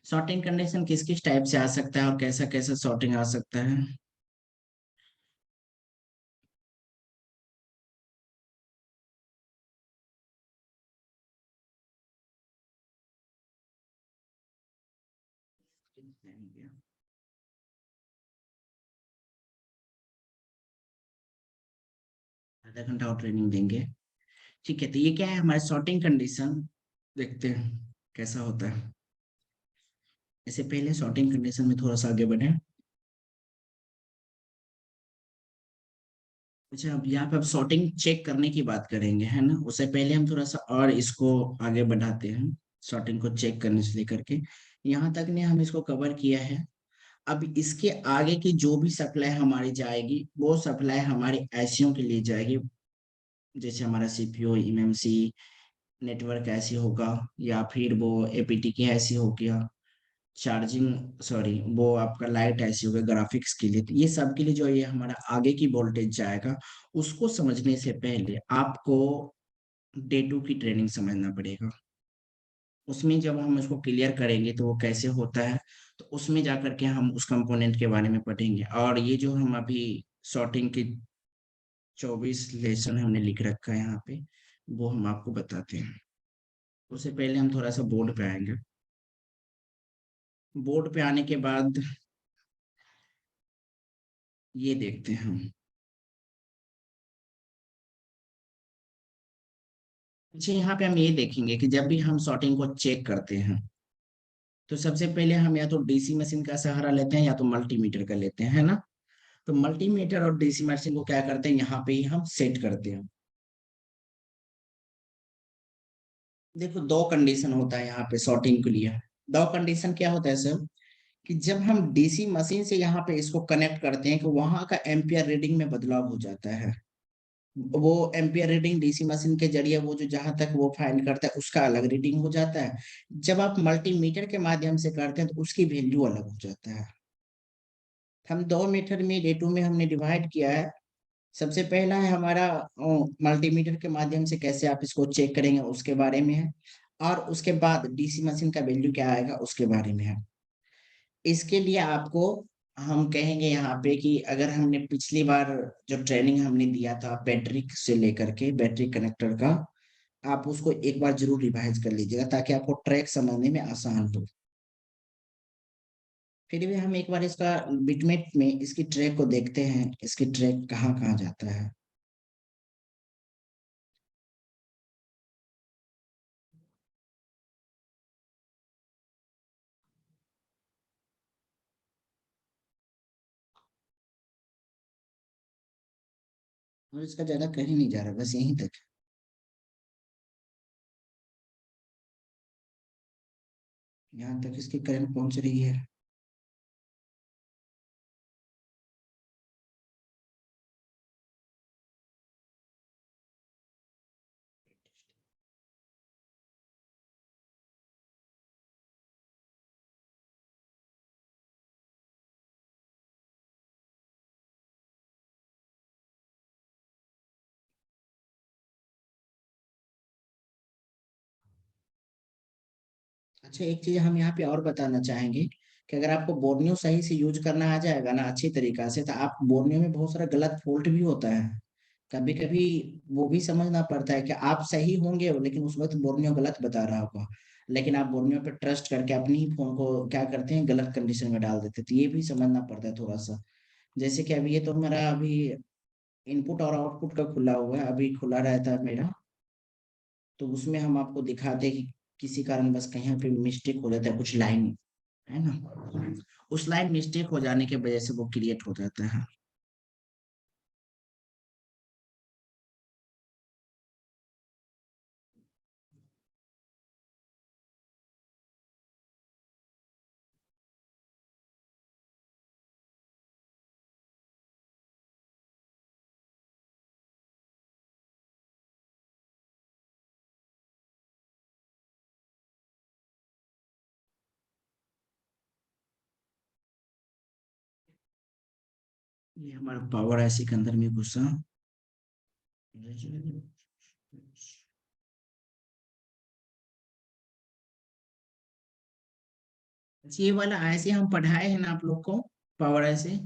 सॉर्टिंग कंडीशन किस किस टाइप से आ सकता है और कैसा कैसा सॉर्टिंग आ सकता है। आधा घंटा और ट्रेनिंग देंगे। ठीक है, तो ये क्या है हमारे सॉर्टिंग कंडीशन। देखते हैं कैसा होता है। इससे पहले सॉर्टिंग कंडीशन में थोड़ा सा आगे बढ़े। अच्छा, अब यहाँ पे अब सॉर्टिंग चेक करने की बात करेंगे, है ना। उससे पहले हम थोड़ा सा और इसको आगे बढ़ाते हैं, सॉर्टिंग को चेक करने से लेकर के यहाँ तक ने हम इसको कवर किया है। अब इसके आगे की जो भी सप्लाई हमारी जाएगी वो सप्लाई हमारे आईसीयू के लिए जाएगी। जैसे हमारा सीपीयू, एमएमसी, नेटवर्क ऐसी होगा, या फिर वो एपीटी की ऐसी हो गया, चार्जिंग सॉरी वो आपका लाइट ऐसी होगा ग्राफिक्स के लिए। तो ये सब के लिए जो ये हमारा आगे की वोल्टेज जाएगा, उसको समझने से पहले आपको डे टू की ट्रेनिंग समझना पड़ेगा। उसमें जब हम इसको क्लियर करेंगे तो वो कैसे होता है, तो उसमें जा करके हम उस कंपोनेंट के बारे में पढ़ेंगे। और ये जो हम अभी शॉर्टिंग की 24 लेसन हमने लिख रखा है यहाँ पे, वो हम आपको बताते हैं। उससे पहले हम थोड़ा सा बोर्ड पे आएंगे। बोर्ड पे आने के बाद ये देखते हैं हम। अच्छा, यहाँ पे हम ये देखेंगे कि जब भी हम शॉर्टिंग को चेक करते हैं तो सबसे पहले हम या तो डीसी मशीन का सहारा लेते हैं या तो मल्टीमीटर का लेते हैं, है ना। तो मल्टीमीटर और डीसी मशीन को क्या करते हैं, यहाँ पे ही हम सेट करते हैं। देखो, दो कंडीशन होता है यहाँ पे सॉर्टिंग के लिए। दो कंडीशन क्या होता है सर, कि जब हम डीसी मशीन से यहाँ पे इसको कनेक्ट करते हैं कि वहां का एम्पियर रीडिंग में बदलाव हो जाता है। वो एम्पियर रीडिंग डीसी मशीन के जरिए वो जो जहां तक वो फाइंड करता है उसका अलग रीडिंग हो जाता है। जब आप मल्टीमीटर के माध्यम से करते हैं तो उसकी वैल्यू अलग हो जाता है। हम दो मेथड में डे टू में हमने डिवाइड किया है। सबसे पहला है हमारा मल्टीमीटर के माध्यम से कैसे आप इसको चेक करेंगे उसके बारे में है। और उसके बाद डीसी मशीन का वैल्यू क्या आएगा उसके बारे में है। इसके लिए आपको हम कहेंगे यहाँ पे कि अगर हमने पिछली बार जो ट्रेनिंग हमने दिया था बैटरी से लेकर के बैटरी कनेक्टर का, आप उसको एक बार जरूर रिवाइज कर लीजिएगा ताकि आपको ट्रैक समझने में आसान हो। फिर भी हम एक बार इसका बिटमेट में इसकी ट्रैक को देखते हैं, इसकी ट्रैक कहाँ कहाँ जाता है। और इसका ज्यादा कहीं नहीं जा रहा, बस यहीं तक। यहाँ तक इसकी करंट पहुंच रही है। अच्छा, एक चीज हम यहाँ पे और बताना चाहेंगे कि अगर आपको बोर्नियो सही से यूज करना आ जाएगा ना अच्छी तरीका से, तो आप बोर्नियो में बहुत सारा गलत फॉल्ट भी होता है। कभी कभी वो भी समझना पड़ता है कि आप सही होंगे लेकिन उस वक्त बोर्नियो गलत बता रहा होगा। लेकिन आप बोर्नियो पे ट्रस्ट करके अपनी ही फोन को क्या करते हैं, गलत कंडीशन में डाल देते हैं। तो ये भी समझना पड़ता है थोड़ा सा। जैसे कि अभी ये तो मेरा अभी इनपुट और आउटपुट का खुला हुआ है, अभी खुला रहता है मेरा। तो उसमें हम आपको दिखाते हैं कि किसी कारण बस कहीं पे मिस्टेक हो जाता है कुछ लाइन, है ना। उस लाइन मिस्टेक हो जाने की वजह से वो क्रिएट हो जाता है। ये हमारा पावर ऐसी के अंदर में घुसा। ये वाला ऐसे हम पढ़ाए हैं ना आप लोग को, पावर ऐसे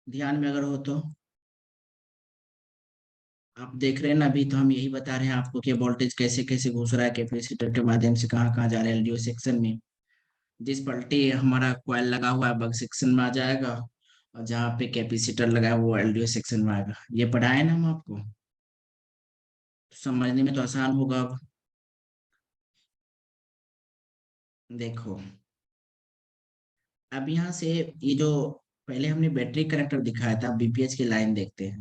ध्यान में अगर हो तो। आप देख रहे हैं ना, अभी तो हम यही बता रहे हैं आपको कि वोल्टेज कैसे कैसे घुस रहा है कैपेसिटर के माध्यम से, कहाँ कहाँ जा रहा है एलडीओ सेक्शन में। जिस पलटी हमारा कॉइल लगा हुआ है बग सेक्शन में आ जाएगा, और जहाँ पे कैपेसिटर लगा है वो एलडीओ सेक्शन में आएगा। ये पढ़ाए ना हम आपको, समझने में तो आसान होगा अब। देखो, अब यहाँ से ये जो पहले हमने बैटरी कनेक्टर दिखाया था, बीपीएच की लाइन देखते हैं।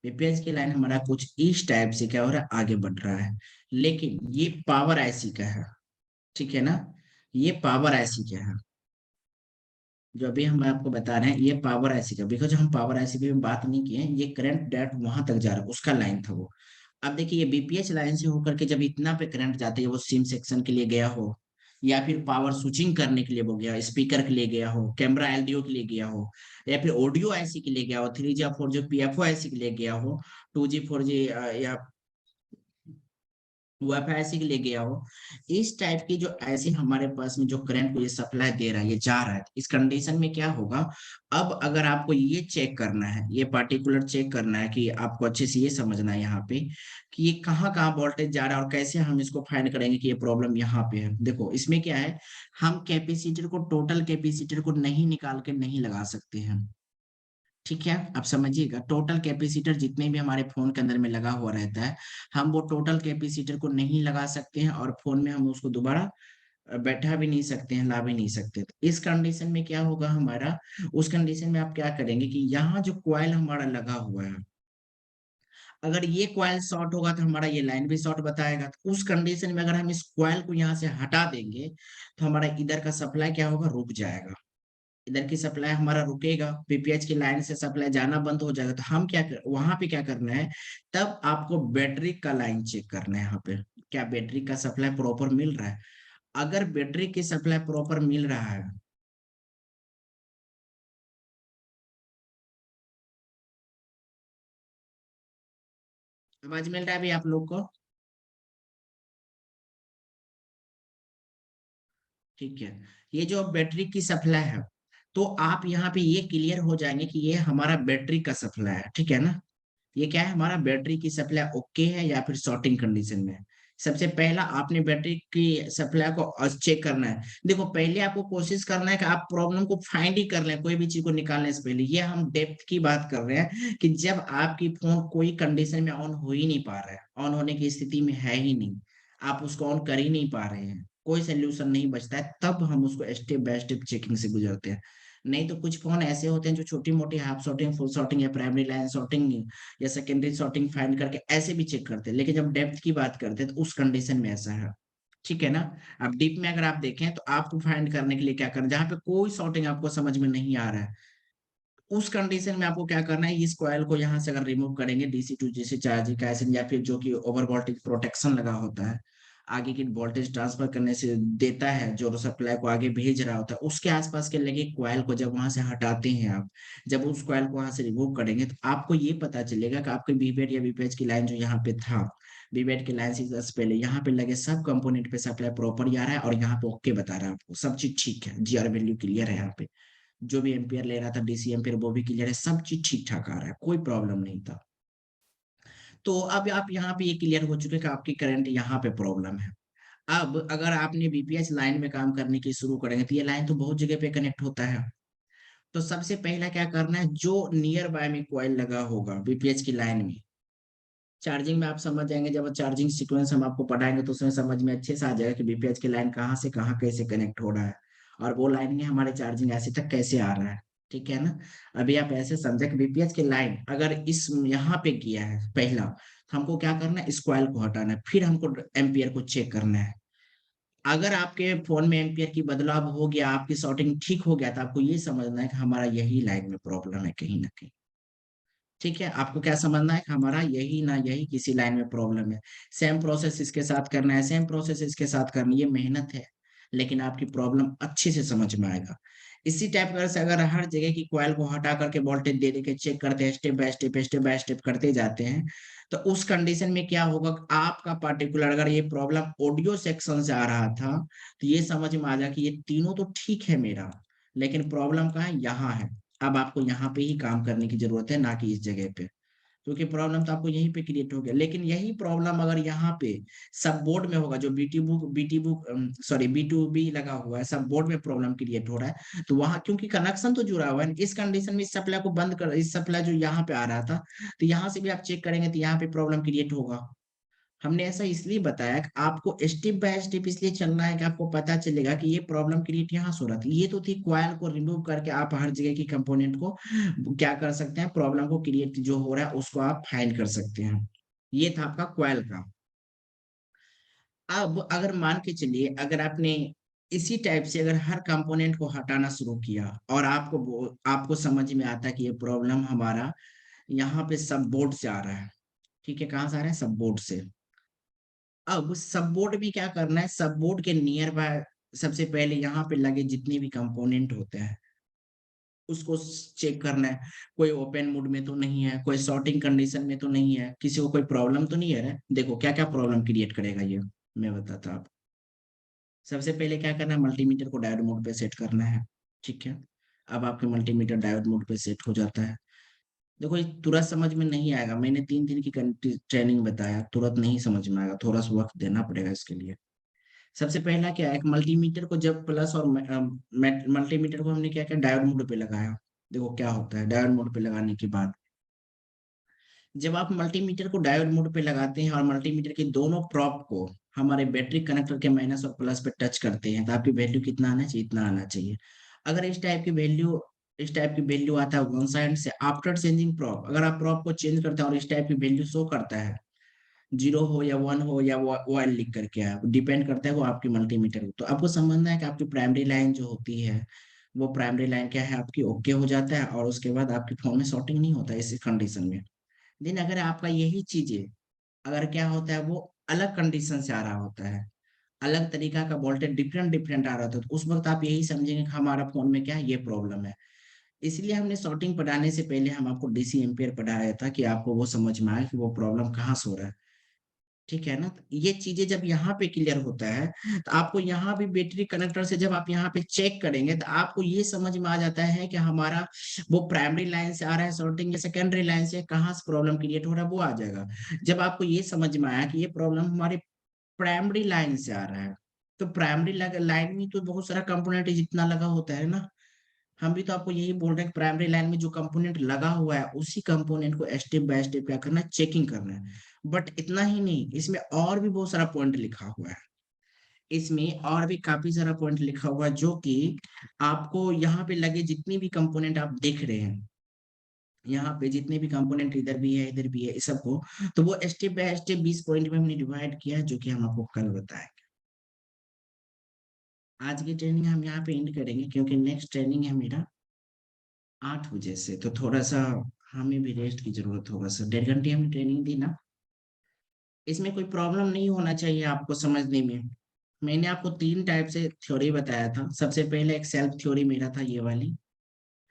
बीपीएच की लाइन हमारा कुछ इस टाइप से क्या हो रहा है, आगे बढ़ रहा है। लेकिन ये पावर आईसी का है, ठीक है ना। ये पावर आईसी क्या है, जो अभी हम आपको बता रहे हैं, ये पावर आईसी का, बिकॉज हम पावर आईसी पे बात नहीं किए हैं, ये करंट डायरेक्ट वहां तक जा रहा है, उसका लाइन था वो। अब देखिए, ये बीपीएच लाइन से होकर के जब इतना पे करंट जाती है, वो सिम सेक्शन के लिए गया हो, या फिर पावर स्विचिंग करने के लिए वो गया, स्पीकर के लिए गया हो, कैमरा एलडीओ के लिए गया हो, या फिर ऑडियो आईसी के लिए गया हो, 3G या 4G पीएफओ आईसी के लिए गया हो, 2G 4G या वाईफाई ऐसे के लिए गया हो, इस टाइप की जो ऐसे हमारे पास में जो करंट को ये सप्लाई दे रहा है, ये जा रहा है, इस कंडीशन में क्या होगा। अब अगर आपको ये चेक करना है, ये पार्टिकुलर चेक करना है, कि आपको अच्छे से ये समझना है यहाँ पे कि ये कहाँ कहाँ वोल्टेज जा रहा है और कैसे हम इसको फाइंड करेंगे कि ये प्रॉब्लम यहाँ पे है। देखो, इसमें क्या है, हम कैपेसिटर को, टोटल कैपेसिटर को नहीं निकाल के नहीं लगा सकते हैं, ठीक है। आप समझिएगा, टोटल कैपेसिटर जितने भी हमारे फोन के अंदर में लगा हुआ रहता है, हम वो टोटल कैपेसिटर को नहीं लगा सकते हैं, और फोन में हम उसको दोबारा बैठा भी नहीं सकते हैं, ला भी नहीं सकते। तो इस कंडीशन में क्या होगा हमारा, उस कंडीशन में आप क्या करेंगे कि यहाँ जो कॉइल हमारा लगा हुआ है, अगर ये कॉइल शॉर्ट होगा तो हमारा ये लाइन भी शॉर्ट बताएगा। तो उस कंडीशन में अगर हम इस कॉइल को यहाँ से हटा देंगे, तो हमारा इधर का सप्लाई क्या होगा, रुक जाएगा। इधर की सप्लाई हमारा रुकेगा, बीपीएच की लाइन से सप्लाई जाना बंद हो जाएगा। तो हम वहां पे क्या करना है, तब आपको बैटरी का लाइन चेक करना है। यहाँ पे क्या बैटरी का सप्लाई प्रॉपर मिल रहा है। अगर बैटरी की सप्लाई प्रॉपर मिल रहा है, आवाज मिल रहा है अभी आप लोग को, ठीक है। ये जो बैटरी की सप्लाई है, तो आप यहाँ पे ये क्लियर हो जाएंगे कि ये हमारा बैटरी का सप्लाई है, ठीक है ना। ये क्या है, हमारा बैटरी की सप्लाई ओके है या फिर शॉर्टिंग कंडीशन में है। सबसे पहला आपने बैटरी की सप्लाई को चेक करना है। देखो, पहले आपको कोशिश करना है कि आप प्रॉब्लम को फाइंड ही कर लें, कोई भी चीज को निकालने से पहले। ये हम डेप्थ की बात कर रहे हैं कि जब आपकी फोन कोई कंडीशन में ऑन हो ही नहीं पा रहा है, ऑन होने की स्थिति में है ही नहीं, आप उसको ऑन कर ही नहीं पा रहे हैं, कोई सोल्यूशन नहीं बचता है, तब हम उसको स्टेप बाय स्टेप चेकिंग से गुजरते हैं। नहीं तो कुछ फोन ऐसे होते हैं जो छोटी मोटी हाफ शॉर्टिंग, फुल शॉर्टिंग या प्राइमरी लाइन शॉर्टिंग या सेकेंडरी शॉर्टिंग फाइंड करके ऐसे भी चेक करते हैं। लेकिन जब डेप्थ की बात करते हैं तो उस कंडीशन में ऐसा है, ठीक है ना। अब डीप में अगर आप देखें तो आपको फाइंड करने के लिए क्या करना, जहाँ पे कोई शॉर्टिंग आपको समझ में नहीं आ रहा है, उस कंडीशन में आपको क्या करना है, इस कॉइल को यहाँ से अगर रिमूव करेंगे, डीसी टू डीसी चार्जिंग का ऐसे, या फिर जो कि ओवर वोल्टेज प्रोटेक्शन लगा होता है, आगे की वोल्टेज ट्रांसफर करने से देता है, जो सप्लाई को आगे भेज रहा होता है, उसके आसपास के लगे कॉइल को जब वहां से हटाते हैं आप, जब उस कॉइल को वहां से रिमूव करेंगे, तो आपको ये पता चलेगा कि आपके बीबेट या बीपीएच की लाइन जो यहाँ पे था, बीबेट की लाइन से जस्ट पहले यहाँ पे लगे सब कंपोनेंट पे सप्लाई प्रॉपर आ रहा है, और यहाँ पे ओके बता रहा है आपको, सब चीज ठीक है, जीआर वैल्यू क्लियर है यहाँ पे, जो भी एम्पियर ले रहा था डीसी एम्पियर वो भी क्लियर है, सब चीज ठीक ठाक आ रहा है, कोई प्रॉब्लम नहीं था। तो अब आप यहाँ पे ये क्लियर हो चुके कि आपकी करंट यहाँ पे प्रॉब्लम है। अब अगर आपने बीपीएच लाइन में काम करने की शुरू करेंगे, तो ये लाइन तो बहुत जगह पे कनेक्ट होता है। तो सबसे पहला क्या करना है, जो नियर बाय में कॉइल लगा होगा बीपीएच की लाइन में, चार्जिंग में आप समझ जाएंगे, जब चार्जिंग सीक्वेंस हम आपको पढ़ाएंगे तो उसमें समझ में अच्छे से आ जाएगा कि बीपीएच की लाइन कहाँ से कहाँ कैसे कनेक्ट हो रहा है, और वो लाइन में हमारे चार्जिंग ऐसे तक कैसे आ रहा है, ठीक है ना। अभी आप ऐसे समझे कि बीपीएच की लाइन अगर इस यहाँ पे किया है पहला, तो हमको क्या करना है, इस कॉइल को हटाना है, फिर हमको एम्पियर को चेक करना है। अगर आपके फोन में एम्पियर की बदलाव हो गया, आपकी शॉर्टिंग ठीक हो गया, तो आपको ये समझना है कि हमारा यही लाइन में प्रॉब्लम है कहीं ना कहीं, ठीक है। आपको क्या समझना है कि हमारा यही ना यही किसी लाइन में प्रॉब्लम है। सेम प्रोसेस इसके साथ करना है, सेम प्रोसेस इसके साथ करना है, ये मेहनत है। लेकिन आपकी प्रॉब्लम अच्छे से समझ में आएगा। इसी टाइप का से अगर हर जगह की कॉइल को हटा करके वोल्टेज दे दे के चेक करते हैं, स्टेप बाय स्टेप करते जाते हैं, तो उस कंडीशन में क्या होगा, आपका पर्टिकुलर अगर ये प्रॉब्लम ऑडियो सेक्शन से आ रहा था, तो ये समझ में आ जाए कि ये तीनों तो ठीक है मेरा, लेकिन प्रॉब्लम कहाँ है, यहाँ है। अब आपको यहाँ पे ही काम करने की जरूरत है, ना कि इस जगह पे, क्योंकि प्रॉब्लम तो आपको यहीं पे क्रिएट हो गया। लेकिन यही प्रॉब्लम अगर यहाँ पे सब बोर्ड में होगा, जो बीटी बुक सॉरी बी2बी लगा हुआ है, सब बोर्ड में प्रॉब्लम क्रिएट हो रहा है, तो वहां क्योंकि कनेक्शन तो जुड़ा हुआ है, इस कंडीशन में इस सप्लाई को बंद कर, इस सप्लाई जो यहाँ पे आ रहा था, तो यहाँ से भी आप चेक करेंगे तो यहाँ पे प्रॉब्लम क्रिएट होगा। हमने ऐसा इसलिए बताया कि आपको स्टेप बाय स्टेप इसलिए चलना है कि आपको पता चलेगा कि ये प्रॉब्लम क्रिएट यहाँ से हो रहा था। ये तो थी कॉइल को रिमूव करके आप हर जगह की कंपोनेंट को क्या कर सकते हैं, प्रॉब्लम को क्रिएट जो हो रहा है उसको आप फाइंड कर सकते हैं। ये था आपका कॉइल का। अब अगर मान के चलिए, अगर आपने इसी टाइप से अगर हर कंपोनेंट को हटाना शुरू किया और आपको समझ में आता है कि ये प्रॉब्लम हमारा यहाँ पे सब बोर्ड से आ रहा है, ठीक है, कहाँ से आ रहा है, सब बोर्ड से। अब सब बोर्ड में क्या करना है, सब बोर्ड के नियर बाय सबसे पहले यहाँ पे लगे जितने भी कंपोनेंट होते हैं उसको चेक करना है, कोई ओपन मोड में तो नहीं है, कोई शॉर्टिंग कंडीशन में तो नहीं है, किसी को कोई प्रॉब्लम तो नहीं है ना। देखो क्या क्या प्रॉब्लम क्रिएट करेगा ये, मैं बताता हूँ। सबसे पहले क्या करना है, मल्टीमीटर को डायोड मोड पे सेट करना है, ठीक है। अब आपके मल्टीमीटर डायोड मोड पे सेट हो जाता है। देखो ये तुरंत समझ में नहीं आएगा, मैंने 3 दिन की ट्रेनिंग बताया, तुरंत नहीं समझ में आएगा, थोड़ा सा वक्त देना पड़ेगा इसके लिए। सबसे पहला क्या है, एक मल्टीमीटर को जब प्लस और मल्टीमीटर को हमने क्या किया, डायोड मोड पे लगाया। देखो क्या होता है डायोड मोड पे लगाने के बाद, जब आप मल्टीमीटर को डायोड मोड पे लगाते हैं और मल्टीमीटर के दोनों प्रोब को हमारे बैटरी कनेक्टर के माइनस और प्लस पे टच करते हैं, तो आपकी वैल्यू कितना आना चाहिए, इतना आना चाहिए। अगर इस टाइप की वैल्यू आता है वन साइड से आफ्टर चेंजिंग प्रोब, अगर आप प्रोब को चेंज करते हैं और इस टाइप की वैल्यू शो करता है, 0 हो या 1 हो या वो लिख करके है, डिपेंड करता है वो आपकी मल्टीमीटर को। तो आपको समझना है कि आपकी प्राइमरी लाइन जो होती है, वो प्राइमरी लाइन क्या है आपकी, ओके हो जाता है, और उसके बाद आपके फोन में शॉर्टिंग नहीं होता है इस कंडीशन में। देन अगर आपका यही चीजें अगर क्या होता है, वो अलग कंडीशन से आ रहा होता है, अलग तरीका का वोल्टेज डिफरेंट डिफरेंट आ रहा था, तो उस वक्त आप यही समझेंगे कि हमारा फोन में क्या है, ये प्रॉब्लम है। इसलिए हमने शॉर्टिंग पढ़ाने से पहले हम आपको डीसी एम्पियर पढ़ाया था कि आपको वो समझ में आए कि वो प्रॉब्लम कहाँ से हो रहा है, ठीक है ना। तो ये चीजें जब यहाँ पे क्लियर होता है, तो आपको यहाँ भी बैटरी कनेक्टर से जब आप यहाँ पे चेक करेंगे, तो आपको ये समझ में आ जाता है कि हमारा वो प्राइमरी लाइन से आ रहा है शॉर्टिंग या सेकेंडरी लाइन से कहाँ से प्रॉब्लम क्रिएट हो रहा है, वो आ जाएगा। जब आपको ये समझ में आया कि ये प्रॉब्लम हमारे प्राइमरी लाइन से आ रहा है, तो प्राइमरी लाइन में तो बहुत सारा कंपोनेंट जितना लगा होता है ना, हम भी तो आपको यही बोल रहे हैं, प्राइमरी लाइन में जो कंपोनेंट लगा हुआ है उसी कंपोनेंट को स्टेप बाय स्टेप क्या करना है, चेकिंग करना है। बट इतना ही नहीं, इसमें और भी बहुत सारा पॉइंट लिखा हुआ है, इसमें और भी काफी सारा पॉइंट लिखा हुआ है, जो कि आपको यहाँ पे लगे जितनी भी कंपोनेंट आप देख रहे हैं, यहाँ पे जितने भी कंपोनेंट इधर भी है इधर भी है इस सबको, तो वो स्टेप बाय स्टेप 20 पॉइंट में हमने डिवाइड किया है, जो कि हम आपको कल बताएंगे। आज की ट्रेनिंग हम यहाँ पे एंड करेंगे, क्योंकि नेक्स्ट ट्रेनिंग है मेरा 8 बजे से, तो थोड़ा सा हमें भी रेस्ट की जरूरत होगा सर। 1.5 घंटे हमने ट्रेनिंग दी ना, इसमें कोई प्रॉब्लम नहीं होना चाहिए आपको समझने में। मैंने आपको 3 टाइप से थ्योरी बताया था। सबसे पहले एक सेल्फ थ्योरी मेरा था, ये वाली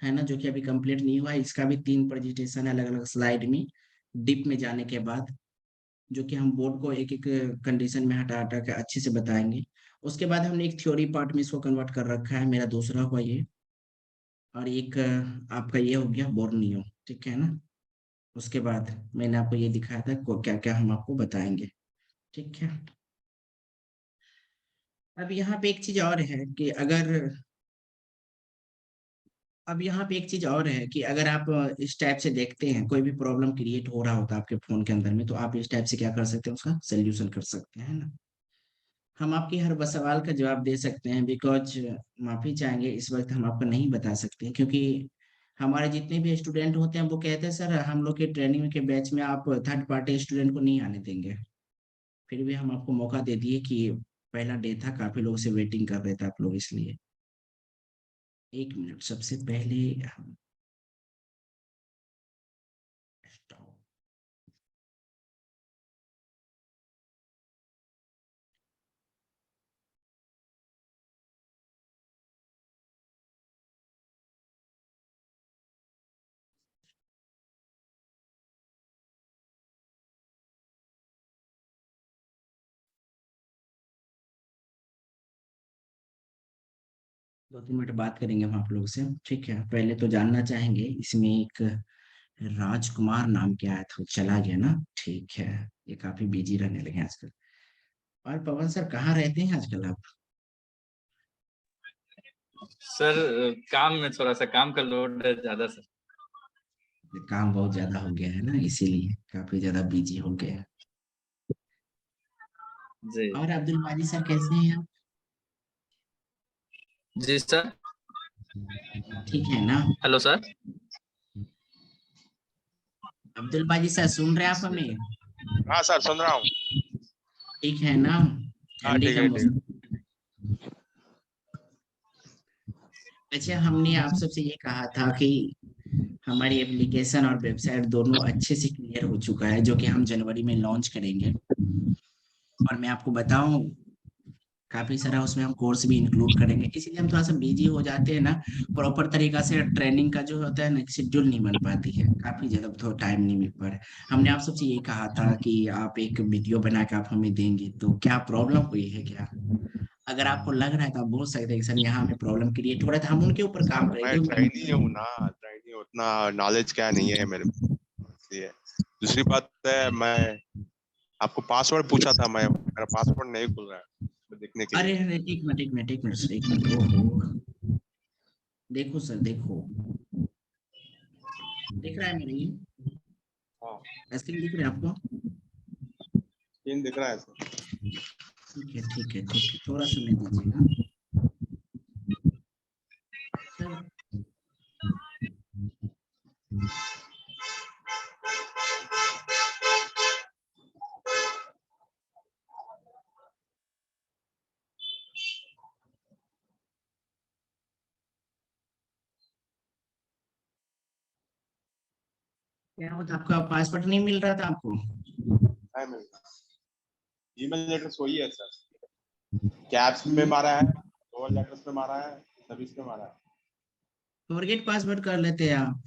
है ना, जो कि अभी कंप्लीट नहीं हुआ है, इसका भी 3 प्रेजेंटेशन अलग अलग स्लाइड में डीप में जाने के बाद, जो कि हम बोर्ड को एक एक कंडीशन में हटा हटा के अच्छे से बताएंगे। उसके बाद हमने एक थ्योरी पार्ट में इसको कन्वर्ट कर रखा है, मेरा दूसरा हुआ ये, और एक आपका ये हो गया बोर्नियो, ठीक है ना। उसके बाद मैंने आपको ये दिखाया था को क्या क्या हम आपको बताएंगे, ठीक है। अब यहाँ पे एक चीज और है कि अगर अब यहाँ पे एक चीज और है कि अगर आप इस टाइप से देखते हैं, कोई भी प्रॉब्लम क्रिएट हो रहा होता है आपके फोन के अंदर में, तो आप इस टाइप से क्या कर सकते हैं, उसका सोल्यूशन कर सकते हैं ना। हम आपके हर बस सवाल का जवाब दे सकते हैं, बिकॉज माफी चाहेंगे इस वक्त हम आपको नहीं बता सकते, क्योंकि हमारे जितने भी स्टूडेंट होते हैं वो कहते हैं सर हम लोग के ट्रेनिंग के बैच में आप थर्ड पार्टी स्टूडेंट को नहीं आने देंगे। फिर भी हम आपको मौका दे दिए कि पहला डे था, काफी लोग से वेटिंग कर रहे थे आप लोग, इसलिए 1 मिनट सबसे पहले हम 2-3 मिनट बात करेंगे हम आप लोग से, ठीक है। पहले तो जानना चाहेंगे, इसमें एक राजकुमार नाम के आया था, वो चला गया ना, ठीक है। ये काफी बिजी रहने लगे आजकल। और पवन सर कहाँ रहते हैं आजकल आप? सर काम में थोड़ा सा काम का लोड है ज्यादा सर। काम बहुत ज्यादा हो गया है ना, इसीलिए काफी ज्यादा बिजी हो गए हैं। जी और अब्दुल बाजी सर कैसे हैं आप? जी सर। ठीक है ना? Hello sir. अब्दुल बाजी सर सुन रहे हैं आप हमें? हाँ सर सुन रहा हूँ। ठीक है ना? हाँ ठंडी ठीक का है मौसम। अच्छा, हमने आप सबसे ये कहा था कि हमारी एप्लीकेशन और वेबसाइट दोनों अच्छे से क्लियर हो चुका है, जो कि हम जनवरी में लॉन्च करेंगे। और मैं आपको बताऊं, काफी सारा उसमें हम कोर्स भी इंक्लूड करेंगे, इसीलिए हम थोड़ा सा बिजी हो जाते हैं ना। प्रॉपर तरीका से ट्रेनिंग का जो होता है ना, शेड्यूल नहीं बन पाती है, काफी ज्यादा तो टाइम नहीं मिल पा रहा है। हमने आप सबसे ये कहा था कि आप एक वीडियो बना के आप हमें देंगे, तो क्या प्रॉब्लम हुई है क्या? अगर आपको लग रहा है तो आप बोल सकते हैं कि सर यहाँ हमें प्रॉब्लम क्रिएट हो रहा था, हम उनके ऊपर काम मैं करेंगे। ट्रेनी हूँ ना, ट्रेनी उतना नॉलेज क्या नहीं है मेरे को, इसलिए। दूसरी बात है, मैं आपको पासवर्ड पूछा था, मैं मेरा पासवर्ड नहीं खुल रहा है तो देखने के अरे लिए। अरे, एक मिनट एक मिनट एक मिनट सर, एक मिनट। ओहो, देखो सर देखो, दिख रहा है मेरा ये हाँ स्क्रीन, दिख रहा है आपको? स्क्रीन दिख रहा है सर। ठीक है ठीक है ठीक है, थोड़ा समय दीजिएगा सर। क्या होता, आपका पासवर्ड नहीं मिल रहा था आपको? ईमेल एड्रेस वही है सर, कैप्स में मारा है, लोअर लेटर्स में मारा है, सभी में मारा है। फॉरगेट पासवर्ड कर लेते हैं आप।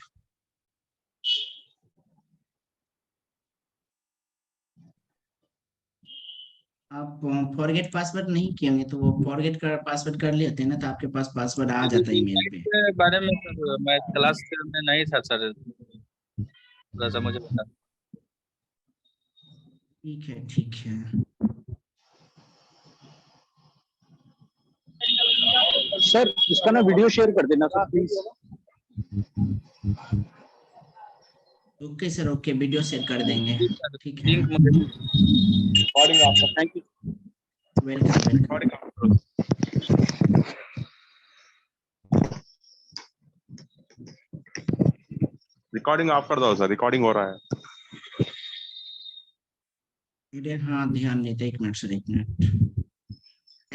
आप फॉरगेट पासवर्ड नहीं किए होंगे, तो वो फॉरगेट कर पासवर्ड कर लेते हैं ना, तो आपके पास पासवर्ड आ जाता है ईमेल पे। के बारे में सर मैं क्लास में नहीं था सर, थोड़ा सा मुझे बता। ठीक है ठीक है। सर इसका ना वीडियो शेयर कर देना sir please. Okay sir, okay, video share कर देंगे। ठीक है, लिंक मुझे रिकॉर्डिंग आपका, thank you. Welcome welcome. Recording of कर दो सर, रिकॉर्डिंग हो रहा है। अरे हाँ, ध्यान देते, एक मिनट सर एक मिनट,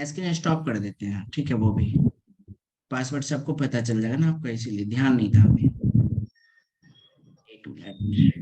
स्क्रीन स्टॉप कर देते हैं, ठीक है। वो भी पासवर्ड सबको पता चल जाएगा ना आपका, इसीलिए ध्यान नहीं था हमें। एक मिनट।